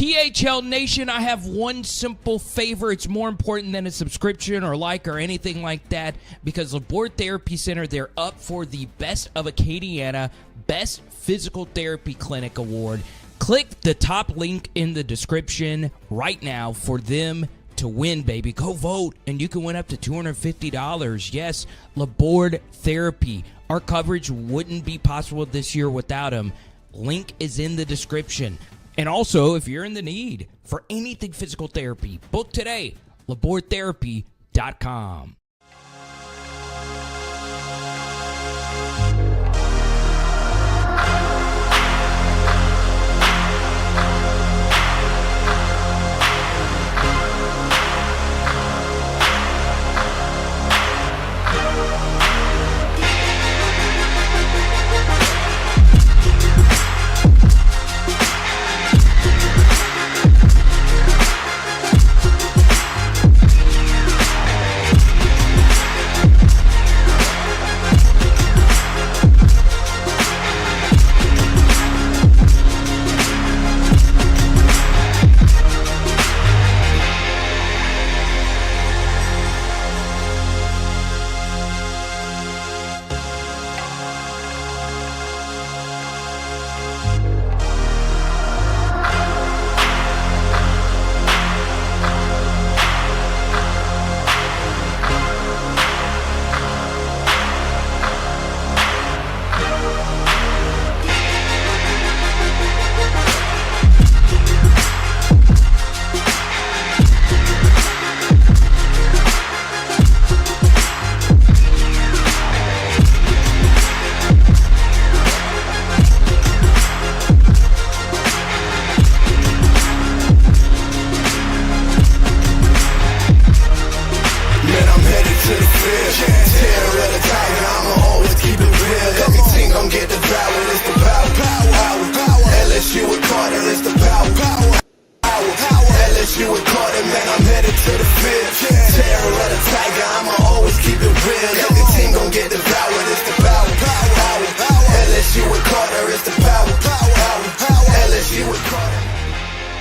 PHL Nation, I have one simple favor. It's more important than a subscription or like or anything like that, because Labor Therapy Center, they're up for the Best of Acadiana Best Physical Therapy Clinic Award. Click the top link in the description right now for them to win, baby. Go vote, and you can win up to $250. Yes, Labor Therapy. Our coverage wouldn't be possible this year without them. Link is in the description. And also, if you're in the need for anything physical therapy, book today, labortherapy.com.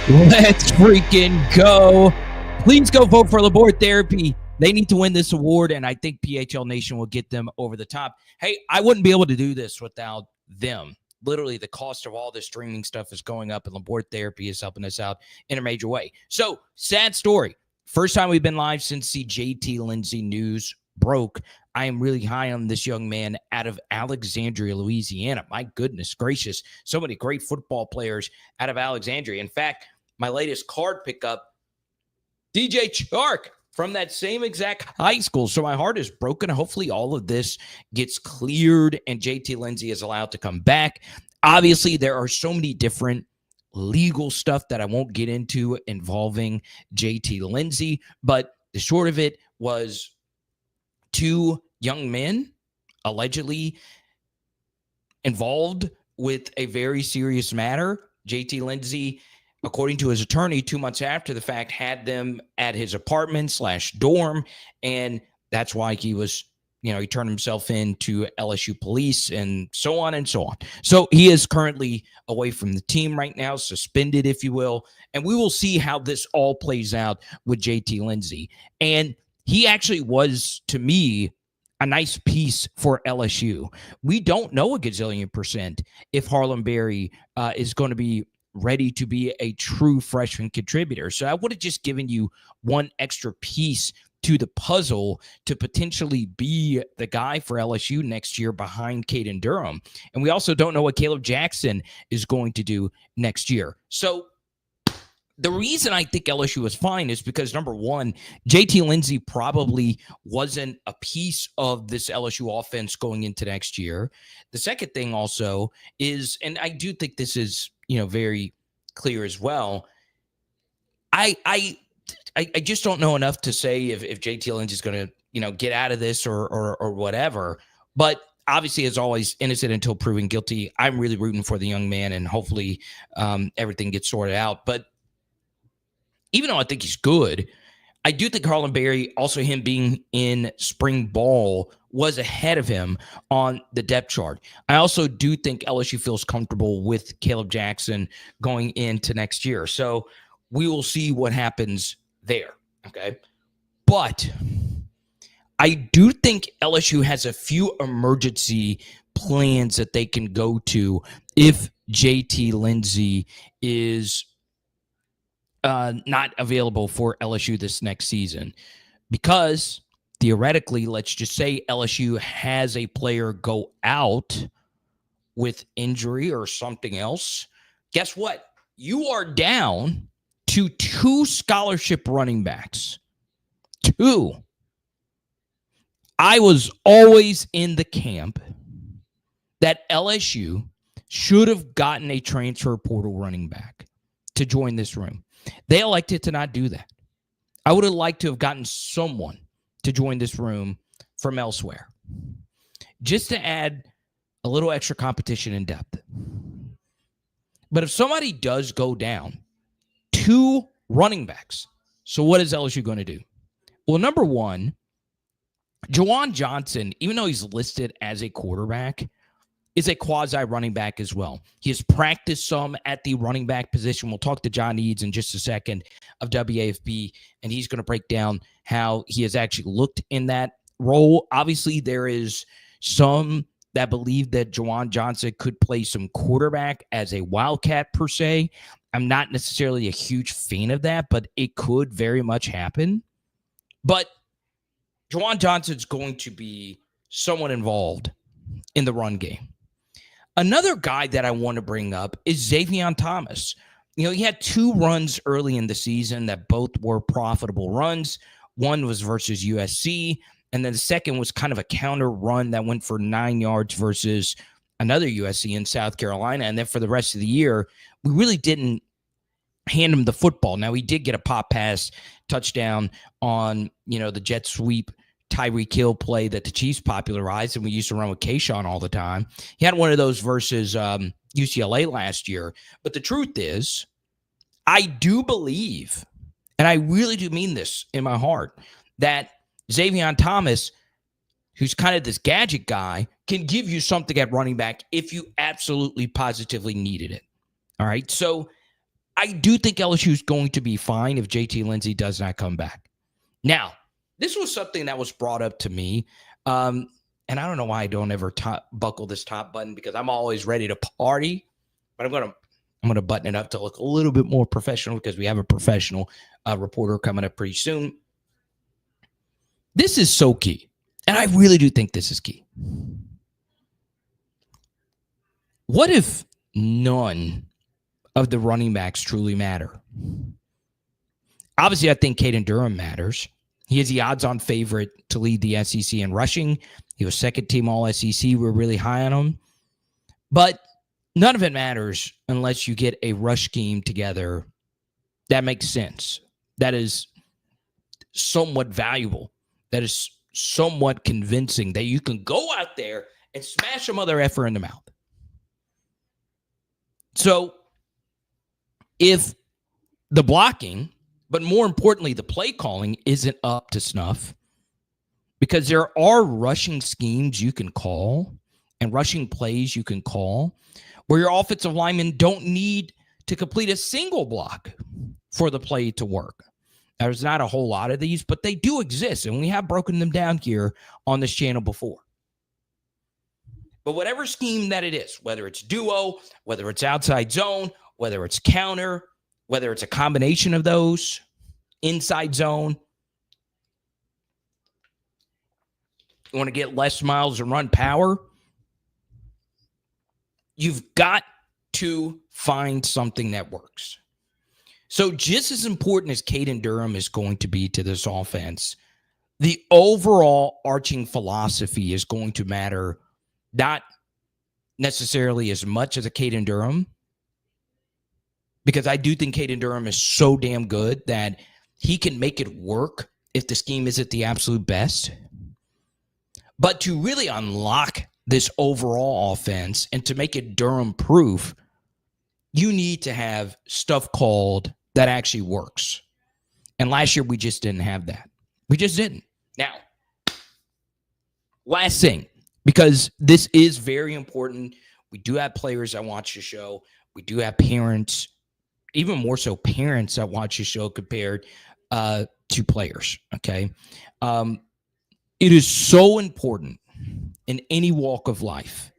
Let's freaking go. Please go vote for Labor Therapy. They need to win this award, and I think PHL Nation will get them over the top. Hey, I wouldn't be able to do this without them. Literally, the cost of all this streaming stuff is going up, and Labor Therapy is helping us out in a major way. So, sad story. First time we've been live since the JT Lindsey news broke. I am really high on this young man out of Alexandria, Louisiana. My goodness gracious. So many great football players out of Alexandria. In fact, my latest card pickup, DJ Chark from that same exact high school. So my heart is broken. Hopefully all of this gets cleared and JT Lindsey is allowed to come back. Obviously, there are so many different legal stuff that I won't get into involving JT Lindsey, but the short of it was two young men allegedly involved with a very serious matter. JT Lindsey, according to his attorney, 2 months after the fact, had them at his apartment/dorm, and that's why he was, he turned himself in to LSU police and so on and so on. So he is currently away from the team right now, suspended, if you will, and we will see how this all plays out with JT Lindsey. And he actually was, to me, a nice piece for LSU. We don't know a gazillion percent if Harlem Berry is going to be ready to be a true freshman contributor. So I would have just given you one extra piece to the puzzle to potentially be the guy for LSU next year behind Caden Durham. And we also don't know what Caleb Jackson is going to do next year. So the reason I think LSU is fine is because, number one, JT Lindsey probably wasn't a piece of this LSU offense going into next year. The second thing also is, and I do think this is, very clear as well, I just don't know enough to say if JT Lindsey is going to, get out of this or whatever. But obviously, as always, innocent until proven guilty. I'm really rooting for the young man, and hopefully everything gets sorted out. But even though I think he's good, I do think Harlem Berry, also him being in spring ball, was ahead of him on the depth chart. I also do think LSU feels comfortable with Caleb Jackson going into next year. So we will see what happens there. Okay. But I do think LSU has a few emergency plans that they can go to if JT Lindsey is not available for LSU this next season. Because theoretically, let's just say LSU has a player go out with injury or something else. Guess what? You are down to 2 scholarship running backs. 2. I was always in the camp that LSU should have gotten a transfer portal running back to join this room. They elected to not do that. I would have liked to have gotten someone to join this room from elsewhere, just to add a little extra competition and depth. But if somebody does go down, 2 running backs, so what is LSU going to do? Well, number one, Juwan Johnson, even though he's listed as a quarterback, is a quasi running back as well. He has practiced some at the running back position. We'll talk to John Eads in just a second of WAFB, and he's going to break down how he has actually looked in that role. Obviously, there is some that believe that Juwan Johnson could play some quarterback as a wildcat per se. I'm not necessarily a huge fan of that, but it could very much happen. But Juwan Johnson's going to be somewhat involved in the run game. Another guy that I want to bring up is Xavion Thomas. You know, he had 2 runs early in the season that both were profitable runs. One was versus USC, and then the second was kind of a counter run that went for 9 yards versus another USC in South Carolina. And then for the rest of the year, we really didn't hand him the football. Now, he did get a pop pass touchdown on, the jet sweep Tyreek Hill play that the Chiefs popularized, and we used to run with Kayshawn all the time. He had one of those versus UCLA last year. But the truth is, I do believe, and I really do mean this in my heart, that Xavion Thomas, who's kind of this gadget guy, can give you something at running back if you absolutely positively needed it. All right. So I do think LSU is going to be fine if JT Lindsey does not come back. Now, this was something that was brought up to me, and I don't know why I don't ever buckle this top button because I'm always ready to party, but I'm gonna button it up to look a little bit more professional because we have a professional reporter coming up pretty soon. This is so key, and I really do think this is key. What if none of the running backs truly matter? Obviously, I think Caden Durham matters. He is the odds-on favorite to lead the SEC in rushing. He was second-team All-SEC. We're really high on him. But none of it matters unless you get a rush scheme together that makes sense, that is somewhat valuable, that is somewhat convincing, that you can go out there and smash a mother effer in the mouth. So if the blocking, but more importantly, the play calling isn't up to snuff, because there are rushing schemes you can call and rushing plays you can call where your offensive linemen don't need to complete a single block for the play to work. Now, there's not a whole lot of these, but they do exist, and we have broken them down here on this channel before. But whatever scheme that it is, whether it's duo, whether it's outside zone, whether it's counter, whether it's a combination of those, inside zone, you want to get less miles and run power, you've got to find something that works. So just as important as Caden Durham is going to be to this offense, the overall arching philosophy is going to matter, not necessarily as much as a Caden Durham, because I do think Caden Durham is so damn good that he can make it work if the scheme is at the absolute best. But to really unlock this overall offense and to make it Durham-proof, you need to have stuff called that actually works. And last year, we just didn't have that. We just didn't. Now, Last thing, because this is very important. We do have players that watch the show. We do have parents, even more so parents that watch the show compared to players, okay? It is so important in any walk of life.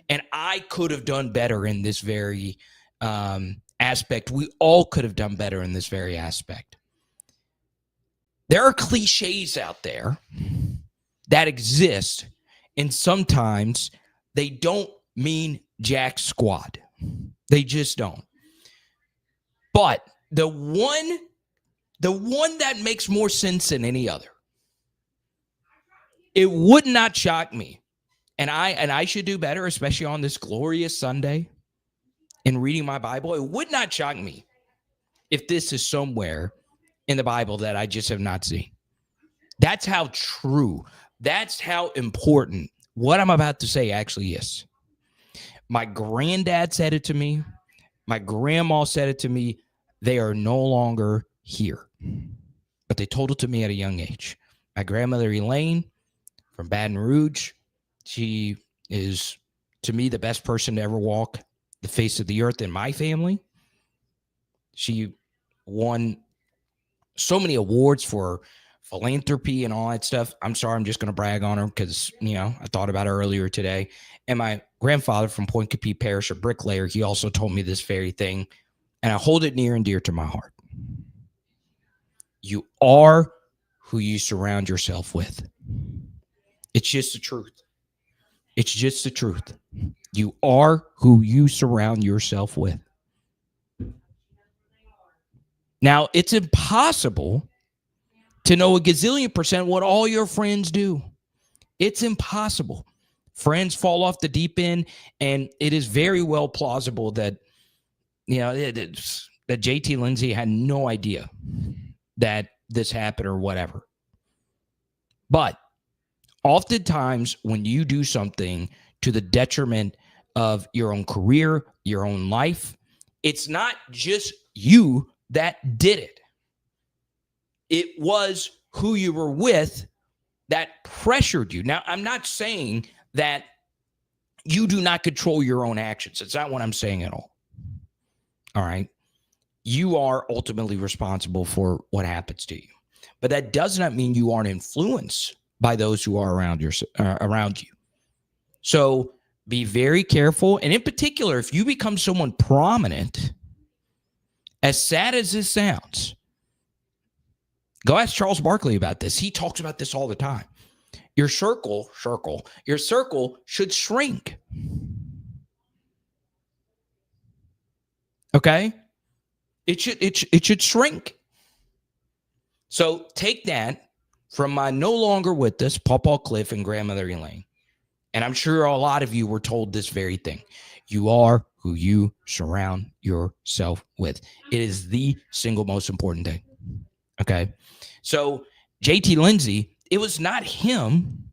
And I could have done better in this very aspect. We all could have done better in this very aspect. There are cliches out there that exist, and sometimes they don't mean jack squat. They just don't. But the one that makes more sense than any other, it would not shock me, and I should do better, especially on this glorious Sunday in reading my Bible. It would not shock me if this is somewhere in the Bible that I just have not seen. That's how true, that's how important what I'm about to say actually is. My granddad said it to me. My grandma said it to me. They are no longer here, but they told it to me at a young age. My grandmother, Elaine, from Baton Rouge, she is, to me, the best person to ever walk the face of the earth in my family. She won so many awards for philanthropy and all that stuff. I'm sorry, I'm just going to brag on her because, I thought about her earlier today. And my grandfather from Point Capee Parish, a bricklayer, he also told me this very thing, and I hold it near and dear to my heart. You are who you surround yourself with. It's just the truth. It's just the truth. You are who you surround yourself with. Now, it's impossible to know a gazillion percent what all your friends do. It's impossible. Friends fall off the deep end, and it is very well plausible that, that JT Lindsey had no idea that this happened or whatever. But oftentimes when you do something to the detriment of your own career, your own life, it's not just you that did it. It was who you were with that pressured you. Now, I'm not saying that you do not control your own actions. It's not what I'm saying at all. All right. You are ultimately responsible for what happens to you. But that does not mean you aren't influenced by those who are around you. So be very careful. And in particular, if you become someone prominent, as sad as this sounds, go ask Charles Barkley about this. He talks about this all the time. Your circle should shrink. Okay? It should shrink. So take that from my no longer with us, Pawpaw Cliff and Grandmother Elaine. And I'm sure a lot of you were told this very thing. You are who you surround yourself with. It is the single most important thing. Okay? So JT Lindsey, it was not him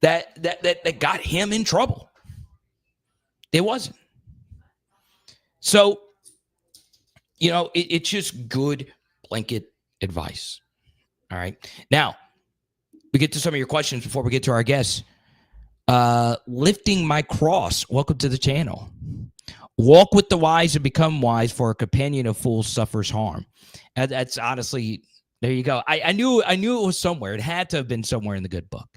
that got him in trouble. It wasn't. So, it's just good blanket advice. All right. Now, we get to some of your questions before we get to our guests. Lifting my cross. Welcome to the channel. Walk with the wise and become wise, for a companion of fools suffers harm. That's honestly, there you go. I knew it was somewhere. It had to have been somewhere in the good book.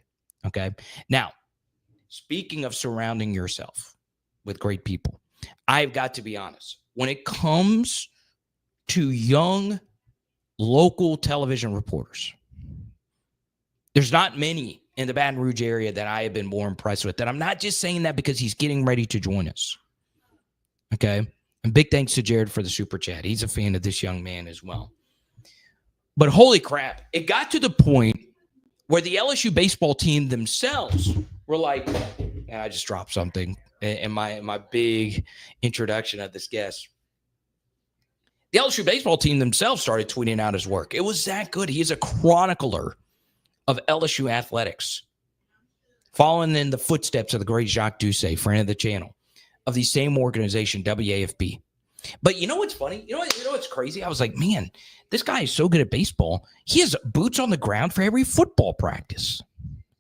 Okay. Now, speaking of surrounding yourself with great people, I've got to be honest. When it comes to young local television reporters, there's not many in the Baton Rouge area that I have been more impressed with. And I'm not just saying that because he's getting ready to join us. Okay. And big thanks to Jared for the super chat. He's a fan of this young man as well. But holy crap, it got to the point where the LSU baseball team themselves were like, I just dropped something in my big introduction of this guest. The LSU baseball team themselves started tweeting out his work. It was that good. He is a chronicler of LSU athletics, following in the footsteps of the great Jacques Doucet, friend of the channel, of the same organization, WAFB. But you know what's funny? You know what's crazy? I was like, man, this guy is so good at baseball. He has boots on the ground for every football practice.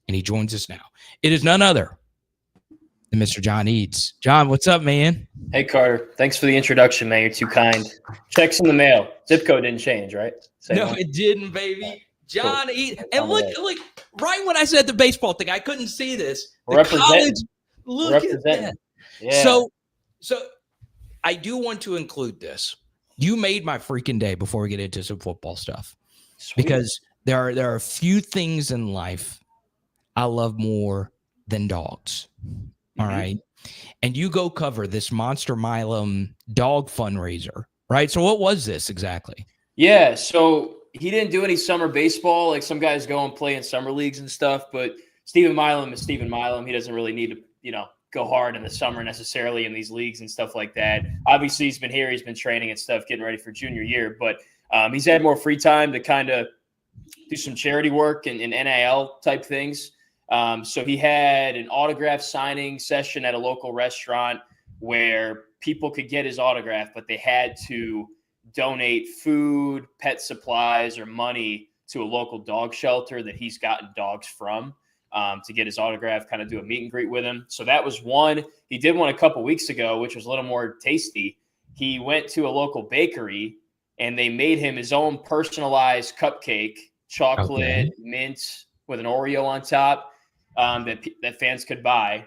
and he joins us now. It is none other than Mr. John Eads. John, what's up, man? Hey, Carter. Thanks for the introduction, man. You're too kind. Checks in the mail. Zip code didn't change, right? Same one? It didn't, baby. John Cool. Eads. And look, right when I said the baseball thing, I couldn't see this. Look at that. Yeah. So I do want to include this. You made my freaking day before we get into some football stuff. Sweet. Because there are a few things in life I love more than dogs. All right. And you go cover this Monster Milam dog fundraiser, right? So what was this exactly? Yeah. So he didn't do any summer baseball. Like some guys go and play in summer leagues and stuff, but Stephen Milam is Stephen Milam. He doesn't really need to, go hard in the summer necessarily in these leagues and stuff like that. Obviously he's been here. He's been training and stuff, getting ready for junior year, but he's had more free time to kind of do some charity work and NIL type things. So he had an autograph signing session at a local restaurant where people could get his autograph, but they had to donate food, pet supplies, or money to a local dog shelter that he's gotten dogs from to get his autograph, kind of do a meet and greet with him. So that was one. He did one a couple weeks ago, which was a little more tasty. He went to a local bakery and they made him his own personalized cupcake, chocolate, mint with an Oreo on top. That fans could buy.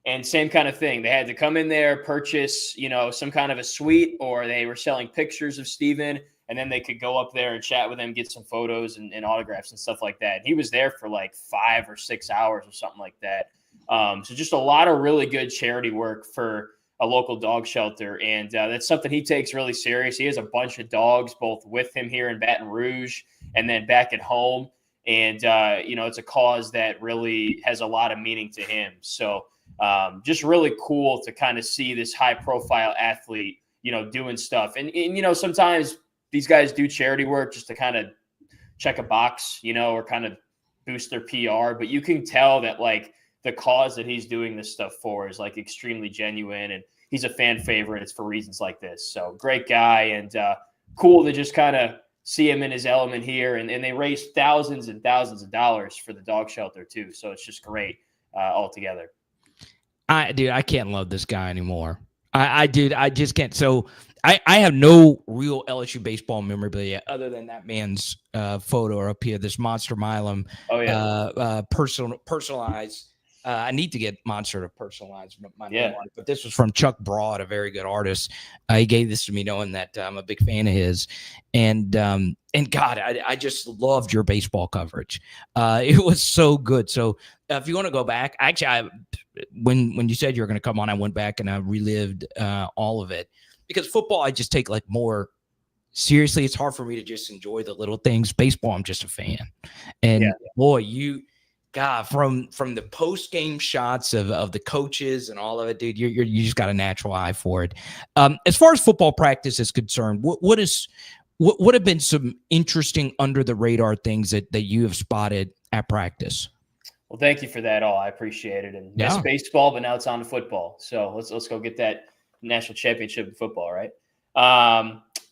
And same kind of thing. They had to come in there, purchase, some kind of a suite, or they were selling pictures of Steven, and then they could go up there and chat with him, get some photos and autographs and stuff like that. He was there for like 5 or 6 hours or something like that. So just a lot of really good charity work for a local dog shelter. And that's something he takes really serious. He has a bunch of dogs, both with him here in Baton Rouge and then back at home. And, it's a cause that really has a lot of meaning to him. So just really cool to kind of see this high profile athlete, doing stuff. And sometimes these guys do charity work just to kind of check a box, or kind of boost their PR. But you can tell that like the cause that he's doing this stuff for is like extremely genuine. And he's a fan favorite. It's for reasons like this. So great guy and cool to just kind of see him in his element here. And they raised thousands and thousands of dollars for the dog shelter too. So it's just great altogether. I can't love this guy anymore. I just can't. So I have no real LSU baseball memorabilia other than that man's photo up here, this Monster Milam personalized. I need to get Monster to personalize my name on it, but this was from Chuck Broad, a very good artist. He gave this to me knowing that I'm a big fan of his. And God, I just loved your baseball coverage. It was so good. So if you want to go back, actually, when you said you were going to come on, I went back and I relived all of it because football, I just take like more seriously. It's hard for me to just enjoy the little things. Baseball, I'm just a fan. And boy, God, from the post game shots of the coaches and all of it, dude, you just got a natural eye for it. As far as football practice is concerned, what have been some interesting under the radar things that you have spotted at practice? Well, thank you for that all. I appreciate it. And that's baseball, but now it's on to football. So let's go get that national championship in football, right?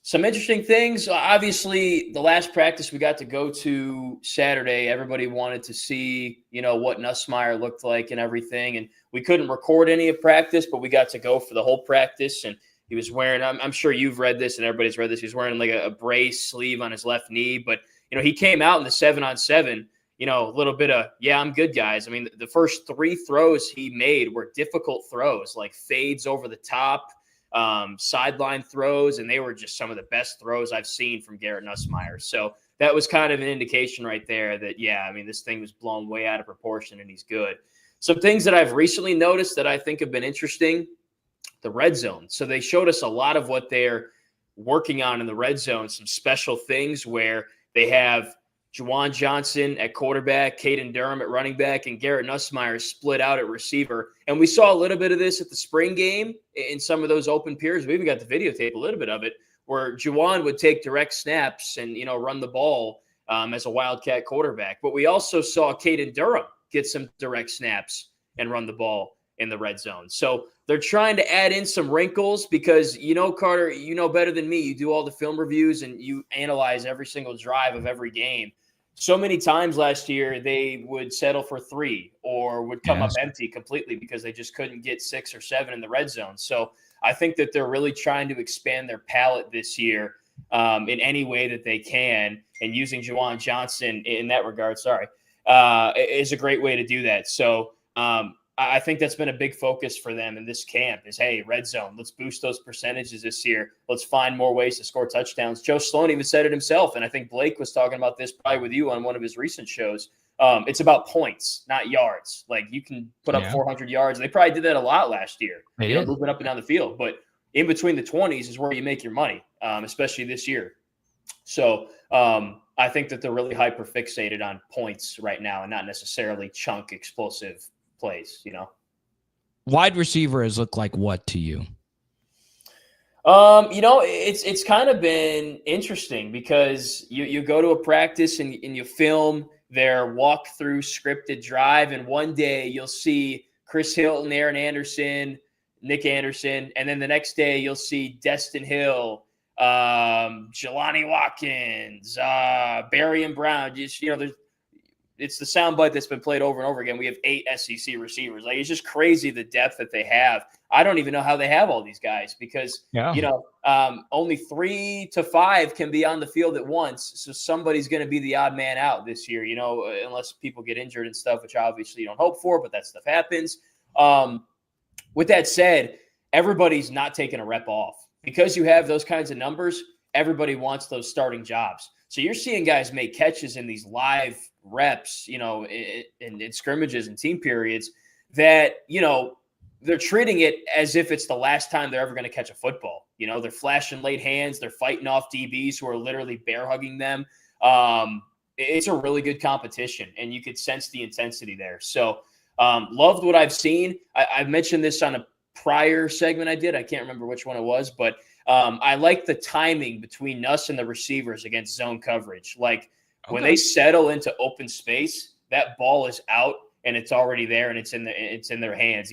Some interesting things. Obviously, the last practice we got to go to Saturday, everybody wanted to see, what Nussmeier looked like and everything. And we couldn't record any of practice, but we got to go for the whole practice. And he was wearing, I'm sure you've read this and everybody's read this. He was wearing like a brace sleeve on his left knee. But, he came out in the 7-on-7, a little bit of, I'm good, guys. I mean, the first 3 throws he made were difficult throws, like fades over the top, sideline throws, and they were just some of the best throws I've seen from Garrett Nussmeier. So that was kind of an indication right there that, this thing was blown way out of proportion and he's good. Some things that I've recently noticed that I think have been interesting, the red zone. So they showed us a lot of what they're working on in the red zone, some special things where they have Juwan Johnson at quarterback, Caden Durham at running back, and Garrett Nussmeier split out at receiver. And we saw a little bit of this at the spring game in some of those open periods. We even got the videotape, a little bit of it, where Juwan would take direct snaps and, run the ball as a Wildcat quarterback. But we also saw Caden Durham get some direct snaps and run the ball in the red zone. So they're trying to add in some wrinkles because, Carter, better than me. You do all the film reviews and you analyze every single drive of every game. so many times last year they would settle for 3 or would come up empty completely because they just couldn't get 6 or 7 in the red zone. So I think that they're really trying to expand their palette this year in any way that they can, and using Juwan Johnson in that regard, is a great way to do that. So I think that's been a big focus for them in this camp is, hey, red zone, let's boost those percentages this year. Let's find more ways to score touchdowns. Joe Sloan even said it himself, and I think Blake was talking about this probably with you on one of his recent shows. It's about points, not yards. Like, you can put up 400 yards. They probably did that a lot last year, moving up and down the field. But in between the 20s is where you make your money, especially this year. So I think that they're really hyper-fixated on points right now and not necessarily chunk explosive plays, Wide receiver has looked like what to you? It's kind of been interesting because you go to a practice and you film their walk-through scripted drive, and one day you'll see Chris Hilton, Aaron Anderson, Nick Anderson, and then the next day you'll see Destin Hill, Jelani Watkins, Barry and Brown. Just, it's the soundbite that's been played over and over again. We have 8 SEC receivers. Like, it's just crazy the depth that they have. I don't even know how they have all these guys because, only 3 to 5 can be on the field at once. So somebody's going to be the odd man out this year, unless people get injured and stuff, which obviously you don't hope for, but that stuff happens. With that said, everybody's not taking a rep off. Because you have those kinds of numbers, everybody wants those starting jobs. So you're seeing guys make catches in these live reps, in scrimmages and team periods that, they're treating it as if it's the last time they're ever going to catch a football. They're flashing late hands. They're fighting off DBs who are literally bear hugging them. It's a really good competition, and you could sense the intensity there. So loved what I've seen. I mentioned this on a prior segment I did. I can't remember which one it was, but I like the timing between us and the receivers against zone coverage. Like, when they settle into open space, that ball is out and it's already there and it's in their hands,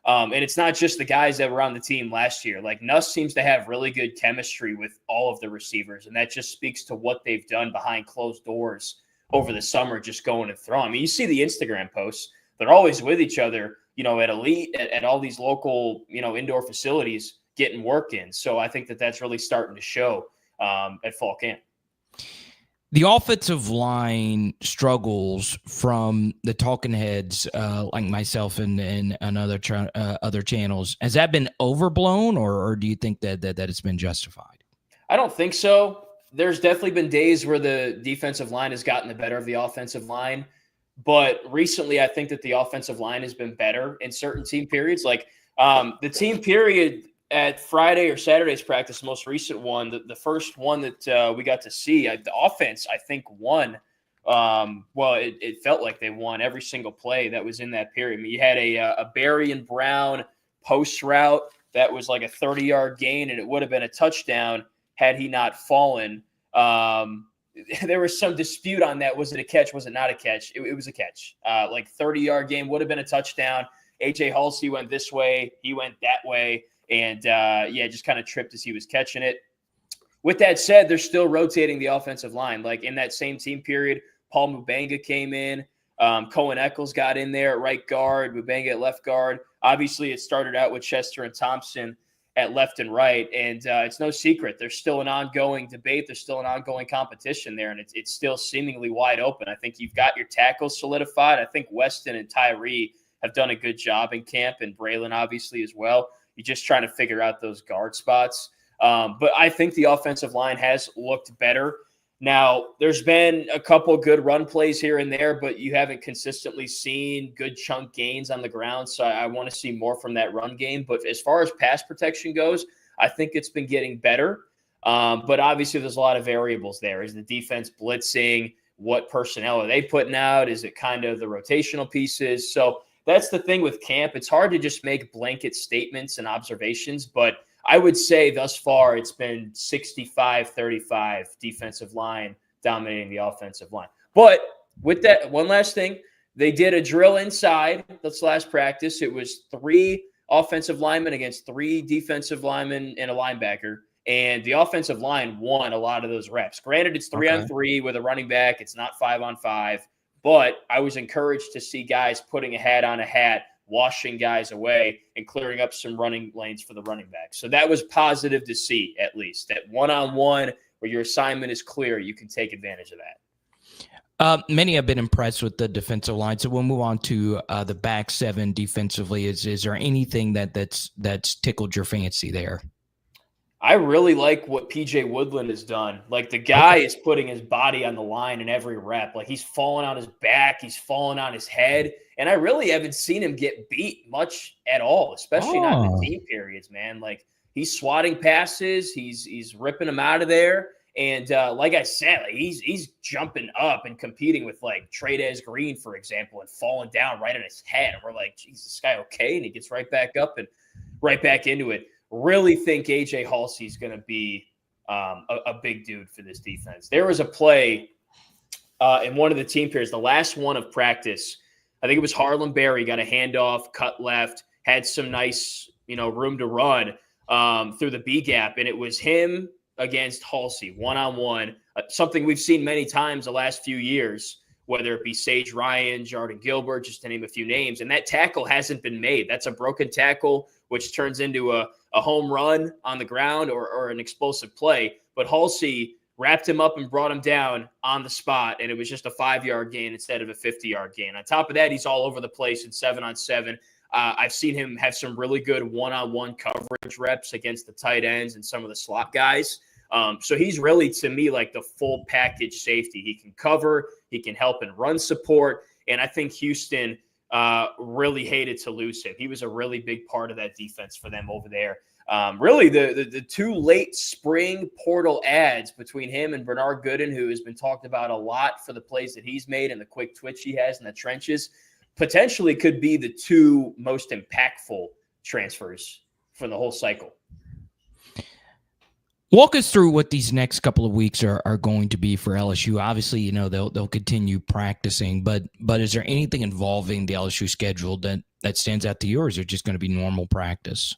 and it's not just the guys that were on the team last year. Like, Nuss seems to have really good chemistry with all of the receivers, and that just speaks to what they've done behind closed doors over the summer, just going and throwing. I mean, you see the Instagram posts. They're always with each other, at elite, at all these local, indoor facilities getting work in. So I think that that's really starting to show at fall camp. The offensive line struggles from the talking heads like myself and other channels. Has that been overblown, or do you think that it's been justified? I don't think so. There's definitely been days where the defensive line has gotten the better of the offensive line. But recently, I think that the offensive line has been better in certain team periods. Like the team period at Friday or Saturday's practice, the most recent one, the first one that we got to see, the offense, I think, won. It felt like they won every single play that was in that period. I mean, you had a Barry and Brown post route that was like a 30-yard gain, and it would have been a touchdown had he not fallen. There was some dispute on that. Was it a catch? Was it not a catch? It was a catch. 30-yard game would have been a touchdown. A.J. Halsey went this way. He went that way. And, just kind of tripped as he was catching it. With that said, they're still rotating the offensive line. Like, in that same team period, Paul Mubanga came in. Cohen Eccles got in there at right guard. Mubanga at left guard. Obviously, it started out with Chester and Thompson at left and right. And it's no secret. There's still an ongoing debate. There's still an ongoing competition there. And it's still seemingly wide open. I think you've got your tackles solidified. I think Weston and Tyree have done a good job in camp, and Braylon obviously as well. You're just trying to figure out those guard spots. But I think the offensive line has looked better. Now, there's been a couple good run plays here and there, but you haven't consistently seen good chunk gains on the ground. So I want to see more from that run game. But as far as pass protection goes, I think it's been getting better. But obviously there's a lot of variables there. Is the defense blitzing? What personnel are they putting out? Is it kind of the rotational pieces? So that's the thing with camp. It's hard to just make blanket statements and observations, but I would say thus far it's been 65-35 defensive line dominating the offensive line. But with that, one last thing, they did a drill inside this last practice. It was 3 offensive linemen against 3 defensive linemen and a linebacker. And the offensive line won a lot of those reps. Granted, it's 3-on-3 with a running back. It's not 5-on-5. But I was encouraged to see guys putting a hat on a hat, washing guys away, and clearing up some running lanes for the running back. So that was positive to see, at least. That one-on-one where your assignment is clear, you can take advantage of that. Many have been impressed with the defensive line. So we'll move on to the back seven defensively. Is there anything that's tickled your fancy there? I really like what PJ Woodland has done. Like, the guy is putting his body on the line in every rep. Like, he's falling on his back. He's falling on his head. And I really haven't seen him get beat much at all, especially not in the team periods, man. Like, he's swatting passes. He's ripping them out of there. And like I said, like, he's jumping up and competing with, like, Trades Green, for example, and falling down right on his head. And we're like, geez, this guy okay? And he gets right back up and right back into it. Really think AJ Halsey is going to be a big dude for this defense. There was a play in one of the team periods, the last one of practice. I think it was Harlem Berry got a handoff, cut left, had some nice, room to run through the B gap, and it was him against Halsey, one-on-one, something we've seen many times the last few years, whether it be Sage Ryan, Jordan Gilbert, just to name a few names. And that tackle hasn't been made. That's a broken tackle, which turns into a home run on the ground or an explosive play. But Halsey wrapped him up and brought him down on the spot, and it was just a 5-yard gain instead of a 50-yard gain. On top of that, he's all over the place in 7-on-7. I've seen him have some really good one-on-one coverage reps against the tight ends and some of the slot guys. So he's really, to me, like the full package safety. He can cover, he can help in run support, and I think Houston really hated to lose him. He was a really big part of that defense for them over there. Really, the two late spring portal ads between him and Bernard Gooden, who has been talked about a lot for the plays that he's made and the quick twitch he has in the trenches, potentially could be the two most impactful transfers for the whole cycle. Walk us through what these next couple of weeks are going to be for LSU. Obviously, they'll continue practicing, but is there anything involving the LSU schedule that stands out to you, or is it just going to be normal practice?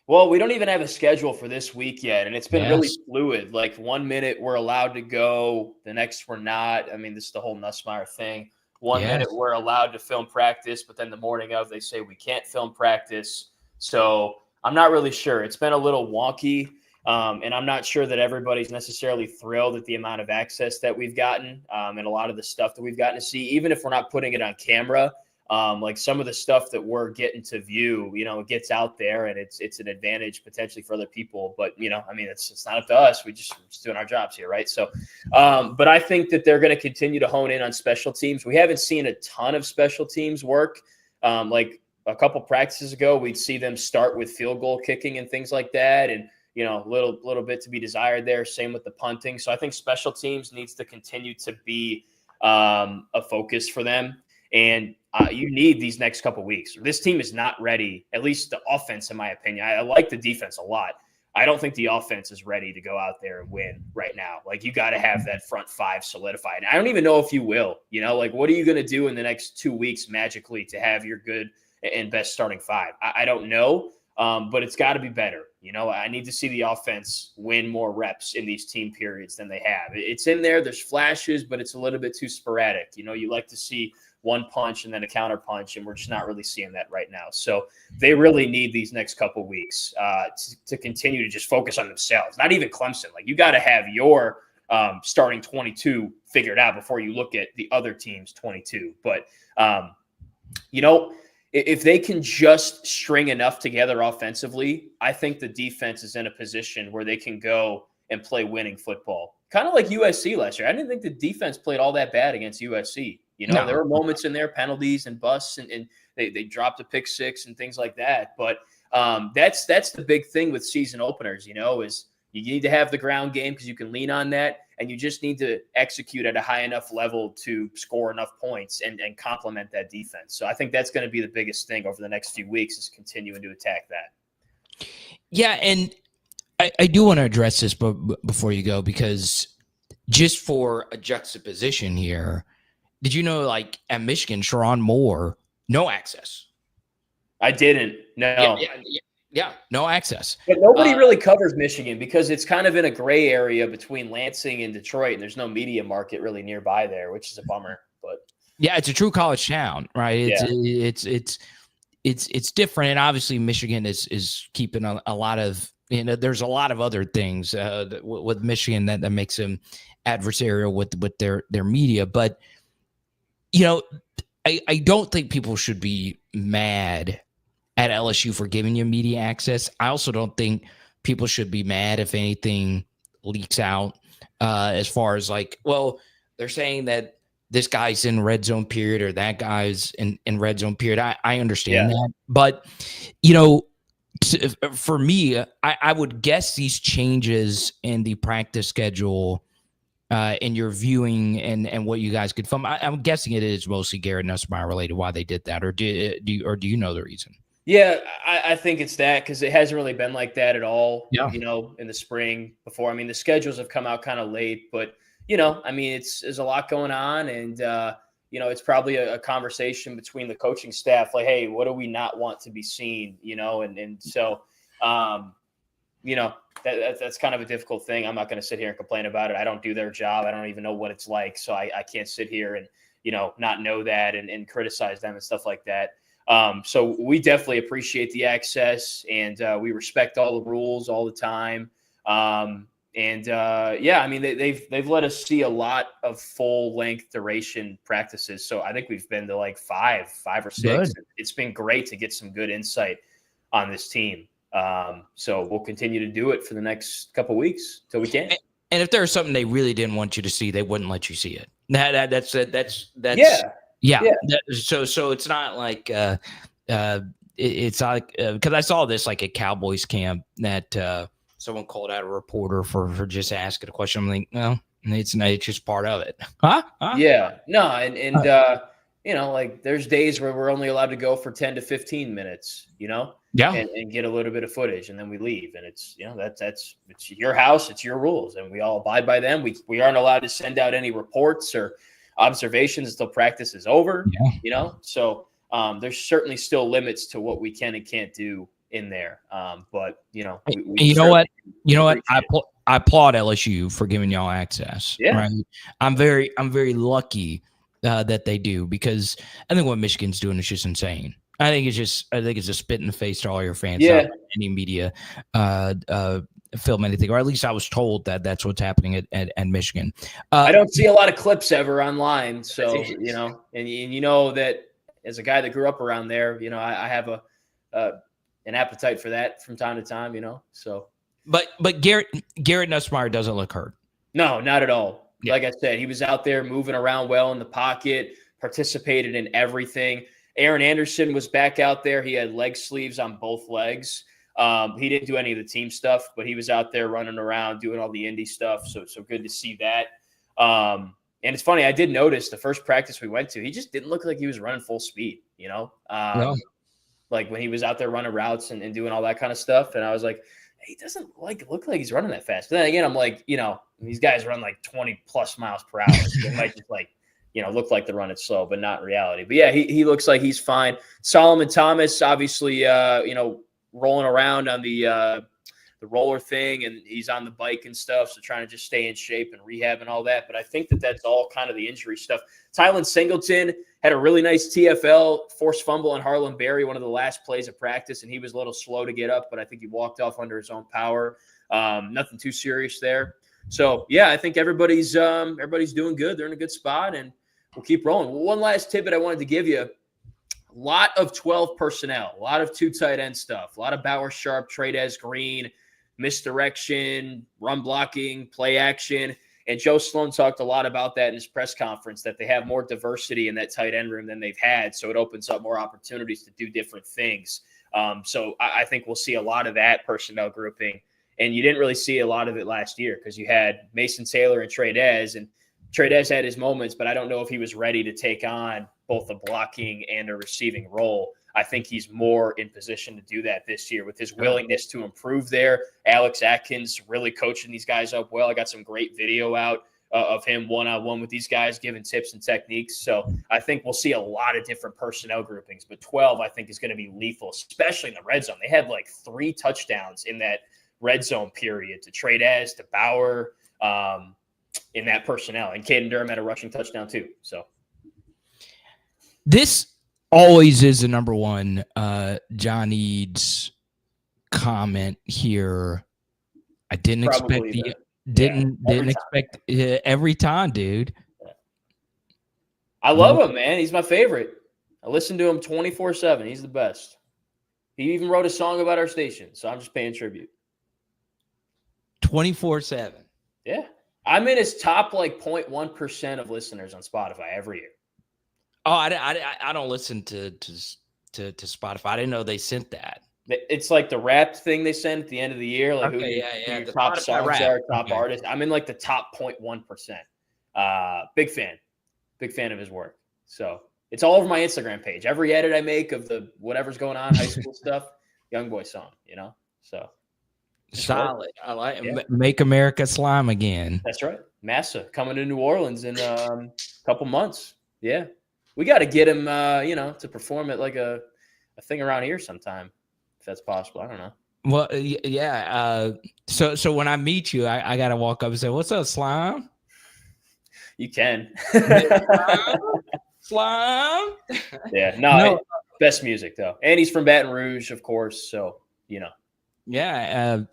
Well, we don't even have a schedule for this week yet, and it's been really fluid. Like, 1 minute we're allowed to go, the next we're not. I mean, this is the whole Nussmeier thing. One minute we're allowed to film practice, but then the morning of they say we can't film practice. So I'm not really sure. It's been a little wonky. And I'm not sure that everybody's necessarily thrilled at the amount of access that we've gotten and a lot of the stuff that we've gotten to see, even if we're not putting it on camera. Like some of the stuff that we're getting to view, it gets out there and it's an advantage potentially for other people. But, it's not up to us. We're just doing our jobs here, right? So, but I think that they're going to continue to hone in on special teams. We haven't seen a ton of special teams work. Like a couple practices ago, we'd see them start with field goal kicking and things like that. And, a little bit to be desired there. Same with the punting. So I think special teams needs to continue to be a focus for them. And you need these next couple weeks. This team is not ready, at least the offense, in my opinion. I like the defense a lot. I don't think the offense is ready to go out there and win right now. Like, you got to have that front five solidified. And I don't even know if you will. Like, what are you going to do in the next 2 weeks magically to have your good and best starting five? I don't know. But it's got to be better. I need to see the offense win more reps in these team periods than they have. It's in there. There's flashes, but it's a little bit too sporadic. You like to see one punch and then a counter punch, and we're just not really seeing that right now. So they really need these next couple weeks to continue to just focus on themselves, not even Clemson. Like, you got to have your starting 22 figured out before you look at the other team's 22. But, if they can just string enough together offensively, I think the defense is in a position where they can go and play winning football. Kind of like USC last year. I didn't think the defense played all that bad against USC. There were moments in there, penalties and busts, and they dropped a pick six and things like that. But that's the big thing with season openers, is you need to have the ground game because you can lean on that. And you just need to execute at a high enough level to score enough points and complement that defense. So I think that's going to be the biggest thing over the next few weeks, is continuing to attack that. Yeah, and I do want to address this before you go, because just for a juxtaposition here, did you know, like, at Michigan, Sharon Moore, no access? I didn't. No. Yeah, no access. But nobody really covers Michigan because it's kind of in a gray area between Lansing and Detroit, and there's no media market really nearby there, which is a bummer. But yeah, it's a true college town, right? It's different, and obviously Michigan is keeping a lot of, there's a lot of other things with Michigan that makes them adversarial with their media, but I don't think people should be mad at LSU for giving you media access. I also don't think people should be mad if anything leaks out as far as like, well, they're saying that this guy's in red zone period or that guy's in red zone period. I understand that. But, for me, I would guess these changes in the practice schedule in your viewing and what you guys could film, I'm guessing it is mostly Garrett Nussmeier related why they did that, or do you know the reason? Yeah, I think it's that because it hasn't really been like that at all, in the spring before. I mean, the schedules have come out kind of late, but, I mean, there's a lot going on. And, it's probably a conversation between the coaching staff, like, hey, what do we not want to be seen, And so, that's kind of a difficult thing. I'm not going to sit here and complain about it. I don't do their job. I don't even know what it's like. So I can't sit here and, not know that and criticize them and stuff like that. So we definitely appreciate the access, and we respect all the rules all the time. I mean, they've let us see a lot of full length duration practices. So I think we've been to like five or six. Good. It's been great to get some good insight on this team. So we'll continue to do it for the next couple of weeks till we can. And if there's something they really didn't want you to see, they wouldn't let you see it. That's yeah. So it's not like it's like because I saw this like at Cowboys camp that someone called out a reporter for just asking a question. I'm like, no, it's not. It's just part of it. Huh? Yeah. No. Like there's days where we're only allowed to go for 10 to 15 minutes. Yeah. And get a little bit of footage, and then we leave. And it's it's your house, it's your rules, and we all abide by them. We aren't allowed to send out any reports or observations until practice is over. So there's certainly still limits to what we can and can't do in there. But we what I applaud LSU for giving y'all access. Yeah. Right? I'm very lucky that they do, because I think what Michigan's doing is just insane. I think it's a spit in the face to all your fans. Yeah. Any media film anything, or at least I was told that that's what's happening at Michigan. I don't see a lot of clips ever online, so and that as a guy that grew up around there, I have an appetite for that from time to time, So, but Garrett Nussmeier doesn't look hurt. No, not at all. Yeah. Like I said, he was out there moving around well in the pocket, participated in everything. Aaron Anderson was back out there. He had leg sleeves on both legs. He didn't do any of the team stuff, but he was out there running around doing all the indie stuff. So good to see that. And it's funny, I did notice the first practice we went to, he just didn't look like he was running full speed, No. Like when he was out there running routes and doing all that kind of stuff. And I was like, he doesn't look like he's running that fast. But then again, I'm like, these guys run like 20 plus miles per hour. So they might just look like they're running slow, but not in reality. But yeah, he looks like he's fine. Solomon Thomas, obviously, rolling around on the roller thing, and he's on the bike and stuff. So trying to just stay in shape and rehab and all that. But I think that's all kind of the injury stuff. Tylen Singleton had a really nice TFL forced fumble on Harlan Berry, one of the last plays of practice, and he was a little slow to get up, but I think he walked off under his own power. Nothing too serious there. So yeah, I think everybody's doing good. They're in a good spot, and we'll keep rolling. One last tidbit I wanted to give you. A lot of 12 personnel, a lot of 2 tight end stuff, a lot of Bauer Sharp, Trades Green, misdirection, run blocking, play action. And Joe Sloan talked a lot about that in his press conference, that they have more diversity in that tight end room than they've had. So it opens up more opportunities to do different things. So I think we'll see a lot of that personnel grouping. And you didn't really see a lot of it last year because you had Mason Taylor and Trades, and Trades had his moments, but I don't know if he was ready to take on both a blocking and a receiving role. I think he's more in position to do that this year with his willingness to improve there. Alex Atkins really coaching these guys up well. I got some great video out of him one-on-one with these guys, giving tips and techniques. So I think we'll see a lot of different personnel groupings, but 12 I think is going to be lethal, especially in the red zone. They had like 3 touchdowns in that red zone period to Trades, to Bauer, in that personnel, and Caden Durham had a rushing touchdown too. So this always is the number one John Eads comment here. I didn't Probably expect every time, dude. Yeah. I love him, man. He's my favorite. I listen to him 24/7. He's the best. He even wrote a song about our station, so I'm just paying tribute. 24/7. Yeah. I'm in his top like 0.1% of listeners on Spotify every year. Oh, I don't listen to Spotify. I didn't know they sent that. It's like the rap thing they send at the end of the year. Like okay, who your the top Spotify songs rap. are, top artists. I'm in like the top 0.1%. Big fan of his work. So it's all over my Instagram page. Every edit I make of the whatever's going on, high school stuff, Young Boy song, So solid. I like Make America Slime Again. That's right. Massa coming to New Orleans in a couple months. Yeah. We got to get him, to perform at like a thing around here sometime, if that's possible. I don't know. Well, yeah. So when I meet you, I got to walk up and say, "What's up, Slime?" You can. Slime. Yeah. No. Best music though, and he's from Baton Rouge, of course. So Yeah.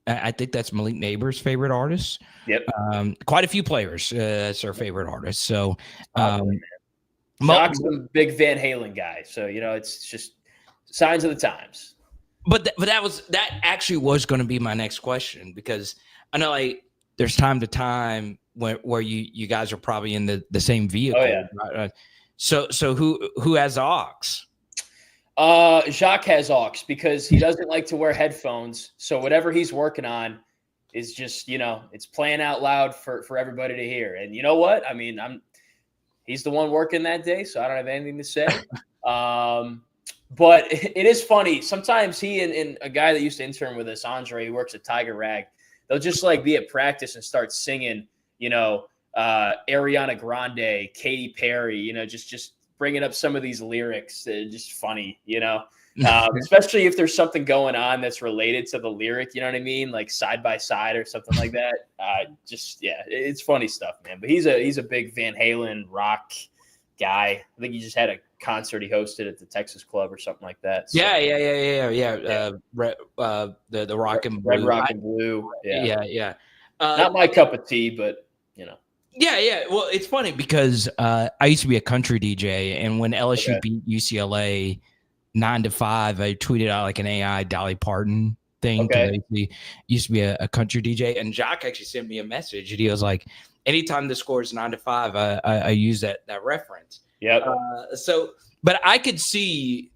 I think that's Malik Neighbor's favorite artist. Yep. Quite a few players. That's their favorite artist. So. Jock's a big Van Halen guy, so it's just signs of the times. But that actually was going to be my next question, because I know like there's time to time where you guys are probably in the same vehicle. Oh, yeah. Right? So who has aux? Jacques has aux because he doesn't like to wear headphones. So whatever he's working on is just it's playing out loud for everybody to hear. And you know what? I mean, he's the one working that day, so I don't have anything to say. But it is funny. Sometimes he and a guy that used to intern with us, Andre, who works at Tiger Rag, they'll just like be at practice and start singing, Ariana Grande, Katy Perry, just bringing up some of these lyrics. Just funny, especially if there's something going on that's related to the lyric, you know what I mean? Like Side by Side or something like that. It's funny stuff, man. But he's a big Van Halen rock guy. I think he just had a concert he hosted at the Texas Club or something like that. So. Yeah. The Rock and Blue. Red, Rock and Blue. Yeah. Not my cup of tea, but Yeah. Well, it's funny because I used to be a country DJ, and when LSU beat UCLA 9-5, I tweeted out like an AI Dolly Parton thing. Okay. He used to be a country DJ, and Jacques actually sent me a message, and he was like, anytime the score is 9-5, I use that reference. Yep. But I could see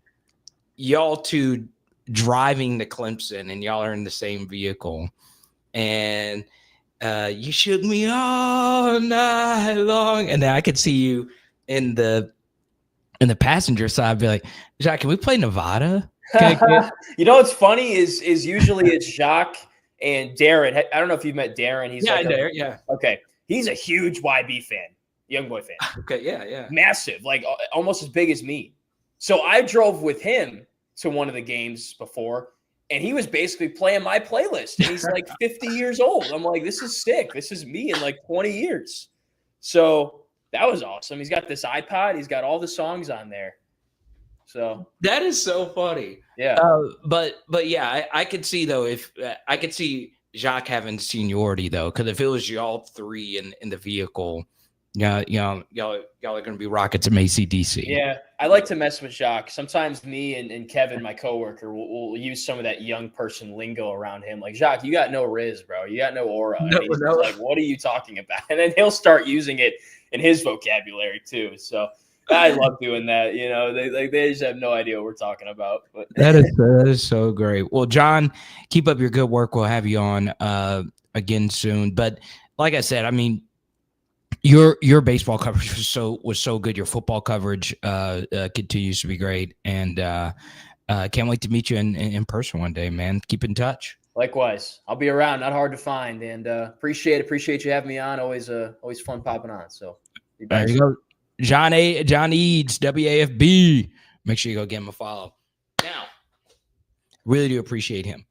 y'all two driving to Clemson, and y'all are in the same vehicle, and you shook me all night long, and then I could see you in the passenger side, be like, Jacques, can we play Nevada? What's funny is usually it's Jacques and Darren. I don't know if you've met Darren. He's Darren, yeah. Okay. He's a huge YB fan, Young Boy fan. Okay, yeah. Massive, like almost as big as me. So I drove with him to one of the games before, and he was basically playing my playlist. And he's like 50 years old. I'm like, this is sick. This is me in like 20 years. So that was awesome. He's got this iPod. He's got all the songs on there. So that is so funny. Yeah. But yeah, I could see though, if I could see Jacques having seniority though, because if it was y'all three in the vehicle, y'all are going to be rocking some AC/DC. Yeah, I like to mess with Jacques. Sometimes me and Kevin, my coworker, will use some of that young person lingo around him. Like, Jacques, you got no riz, bro. You got no aura. And he's like, what are you talking about? And then he'll start using it in his vocabulary too. So I love doing that. They just have no idea what we're talking about. But that is so great. Well, John, keep up your good work. We'll have you on again soon. But like I said, I mean, your baseball coverage was so good. Your football coverage continues to be great, and can't wait to meet you in person one day, man. Keep in touch. Likewise. I'll be around. Not hard to find. And appreciate you having me on. Always fun popping on. So be back. There you go. John Eads, WAFB. Make sure you go give him a follow. Now, really do appreciate him.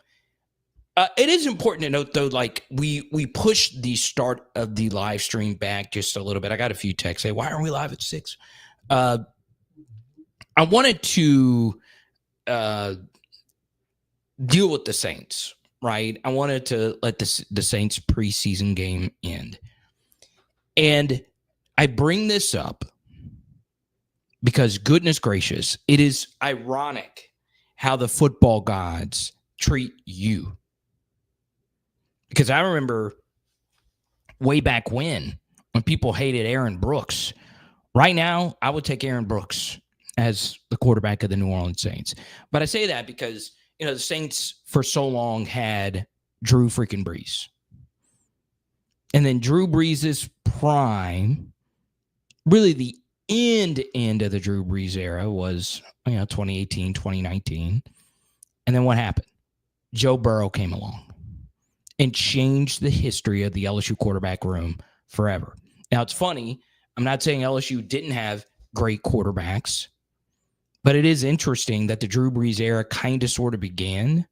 It is important to note, though, like we pushed the start of the live stream back just a little bit. I got a few texts say, "Why aren't we live at 6?" I wanted to deal with the Saints, right? I wanted to let the Saints preseason game end, and I bring this up because, goodness gracious, it is ironic how the football gods treat you. Because I remember way back when people hated Aaron Brooks. Right now, I would take Aaron Brooks as the quarterback of the New Orleans Saints. But I say that because, the Saints for so long had Drew freaking Brees. And then Drew Brees' prime, really the end of the Drew Brees era was, 2018, 2019. And then what happened? Joe Burrow came along and changed the history of the LSU quarterback room forever. Now, it's funny. I'm not saying LSU didn't have great quarterbacks, but it is interesting that the Drew Brees era kind of sort of began